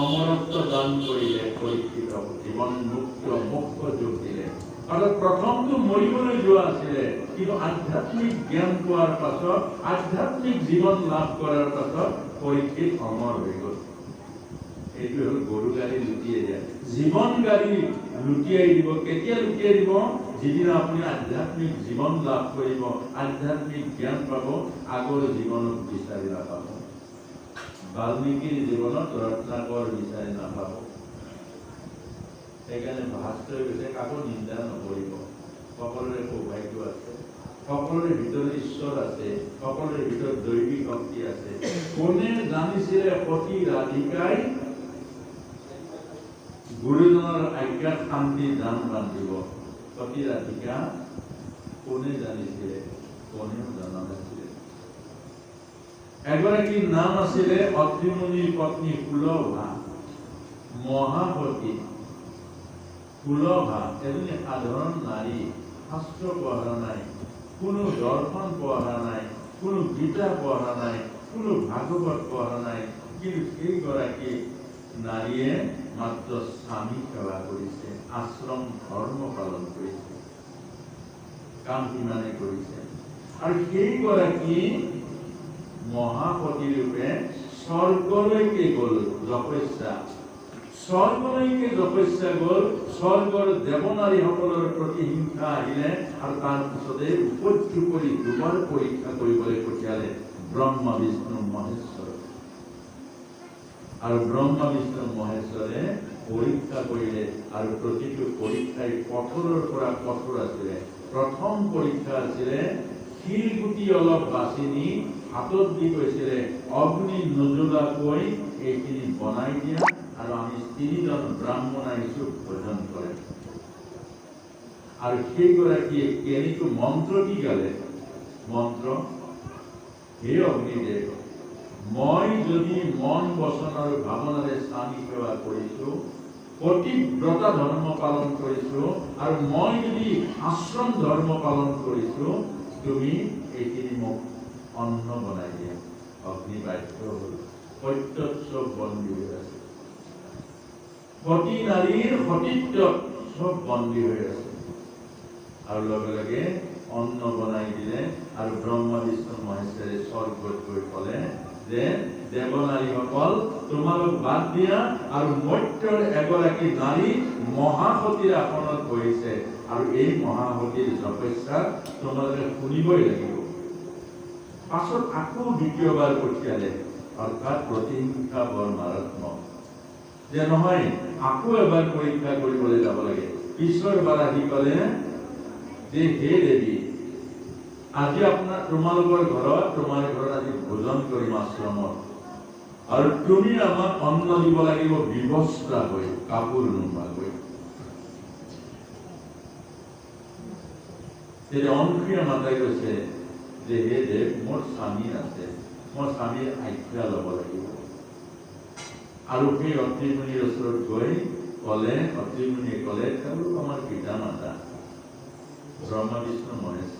অমৰত্ব দান কৰিলে, পৰীক্ষিত জীৱন মুক্ত মোক্ষ যোগ দিলে। অৰ্থাৎ প্ৰথমটো মৰিবলৈ যোৱা আছিলে, কিন্তু আধ্যাত্মিক জ্ঞান পোৱাৰ পাছত, আধ্যাত্মিক জীৱন লাভ কৰাৰ পাছত পৰীক্ষিত অমৰ হৈ গ'ল। এইটো হ'ল গৰু গাড়ী লুটিয়াই দিয়া। জীৱন গাড়ী লুটিয়াই দিব। কেতিয়া লুটিয়াই দিব? যিদিনা আপুনি আধ্যাত্মিক জীৱন লাভ কৰিব, আধ্যাত্মিক জ্ঞান পাব, আগৰ জীৱনত বিচাৰি নাপাব। বাল্মীকিৰ জীৱনত ৰত্নাকৰ বিচাৰি নাপাব। সেইকাৰণে ভাস্কৰে কৈছে কাকো নিন্দা নকৰিব, সকলোৰে সৌভাগ্য আছে, সকলোৰে ভিতৰত ঈশ্বৰ আছে, সকলোৰে ভিতৰত দৈবিক শক্তি আছে। কোনে জানিছিলে সতী ৰাধিকাই গুৰুজনৰ আজ্ঞাত শান্তি দান বান্ধিব? সতী ৰাধিকা কোনে জানিছিলে? কোনেও জনা নাছিলে। এগৰাকীৰ নাম আছিলে অত্ৰিমুনিৰ পত্নী সুলভা, মহাসতী সুলভা। এজনী সাধাৰণ নাৰী, শাস্ত্ৰ পঢ়া নাই, কোনো দৰ্শন পঢ়া নাই, কোনো গীতা পঢ়া নাই, কোনো ভাগৱত পঢ়া নাই, কিন্তু সেইগৰাকী নাৰীয়ে মাত্ৰ স্বামী সেৱা কৰিছে, আশ্ৰম ধৰ্ম পালন কৰিছে, কাম সিমানে কৰিছে। আৰু সেইগৰাকী মহাসতী ৰূপে স্বৰ্গলৈকে গ'ল তপস্যা। স্বৰ্গলৈকে তপস্যা গ'ল। স্বৰ্গৰ দেৱনাৰীসকলৰ প্ৰতি হিংসা আহিলে আৰু তাৰপিছতে উপত্যু কৰি দুবাৰ পৰীক্ষা কৰিবলৈ পঠিয়ালে ব্ৰহ্মা বিষ্ণু মহেশ্বৰ। আৰু ব্ৰহ্মা বিষ্ণু মহেশ্বৰে পৰীক্ষা কৰিলে আৰু প্ৰতিটো পৰীক্ষাই কঠোৰৰ পৰা কঠোৰ আছিলে। প্ৰথম পৰীক্ষা আছিলে শিলগুটি অলপ বাছি নি হাতত দি কৈছিলে অগ্নি নজ্বলাকৈ এইখিনি বনাই দিয়া আৰু আমি 3জন ব্ৰাহ্মণ আহিছো ভোজন কৰে। আৰু সেইগৰাকীয়ে কেনেকৈ মন্ত্ৰ কি গালে? মন্ত্ৰ, হে অগ্নিদেৱ, মই যদি মন বচন আৰু ভাৱনাৰে স্বামী সেৱা কৰিছো, পতিব্ৰতা ধৰ্ম পালন কৰিছো, আৰু মই যদি আশ্ৰম ধৰ্ম পালন কৰিছো, তুমি এইখিনি মোক অন্ন বনাই দিয়া। অগ্নি বাধ্য হ'ল, সত্যত চব বন্দী হৈ আছে। সতী নাৰীৰ সতীত্বত চব বন্দী হৈ আছে। আৰু লগে লগে অন্ন বনাই দিলে আৰু ব্ৰহ্মা বিষ্ণু মহেশ্বৰে স্বৰ্গত গৈ ক'লে যে দেৱনাৰীসকল তোমালোক বাদ দিয়া, আৰু মৰ্ত্যৰ এগৰাকী নাৰী মহাসতীৰ আসনত বহিছে, আৰু এই মহাসতীৰ তপস্যা তোমালোকে শুনিবই লাগিব। পাছত আকৌ দ্বিতীয়বাৰ পঠিয়ালে, অৰ্থাৎ প্ৰতিহিংসা বৰ মাৰাত্মক, যে নহয় আকৌ এবাৰ পৰীক্ষা কৰিবলৈ যাব লাগে। পিছৰবাৰ আহি ক'লে যে হে দেৱী, আজি তোমালোকৰ ঘৰত, তোমাৰ ঘৰত আজি ভোজন কৰিম আশ্ৰমত, আৰু তুমি আমাক অন্ন দিব লাগিব বিবস্ত্ৰা হৈ, কাপোৰ নোহোৱাকৈ। তেতিয়া অংশীয়া মাতাই কৈছে যে হে দেৱ, মোৰ স্বামী আছে, মোৰ স্বামীৰ আজ্ঞা ল'ব লাগিব। আৰু সেই অত্ৰিমুনিৰ ওচৰত গৈ ক'লে, অত্ৰিমুনিয়ে ক'লে তেওঁলোক আমাৰ পিতা মাতা ব্ৰহ্মা বিষ্ণু মহেশ,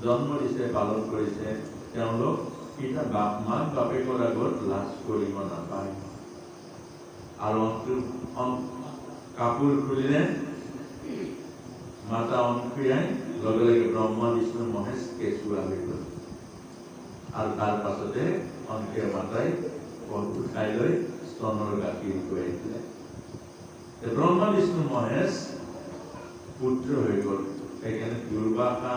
জন্ম দিছে, পালন কৰিছে, তেওঁলোক পিতা মাক বাপেকৰ আগত লাজ কৰিব নাপায়। আৰু কাপোৰ খুলিলে মাতা অংশীয়াই লগে লগে ব্ৰহ্মা বিষ্ণু মহেশ কেঁচুৱা হৈ গ'ল। আৰু তাৰ পাছতে অংশীয়া মাতাই উঠাই লৈ স্তনৰ গাখীৰ খুৱাই দিলে। ব্ৰহ্মা বিষ্ণু মহেশ পুত্ৰ হৈ গ'ল। সেইকাৰণে দুৰ্বাসা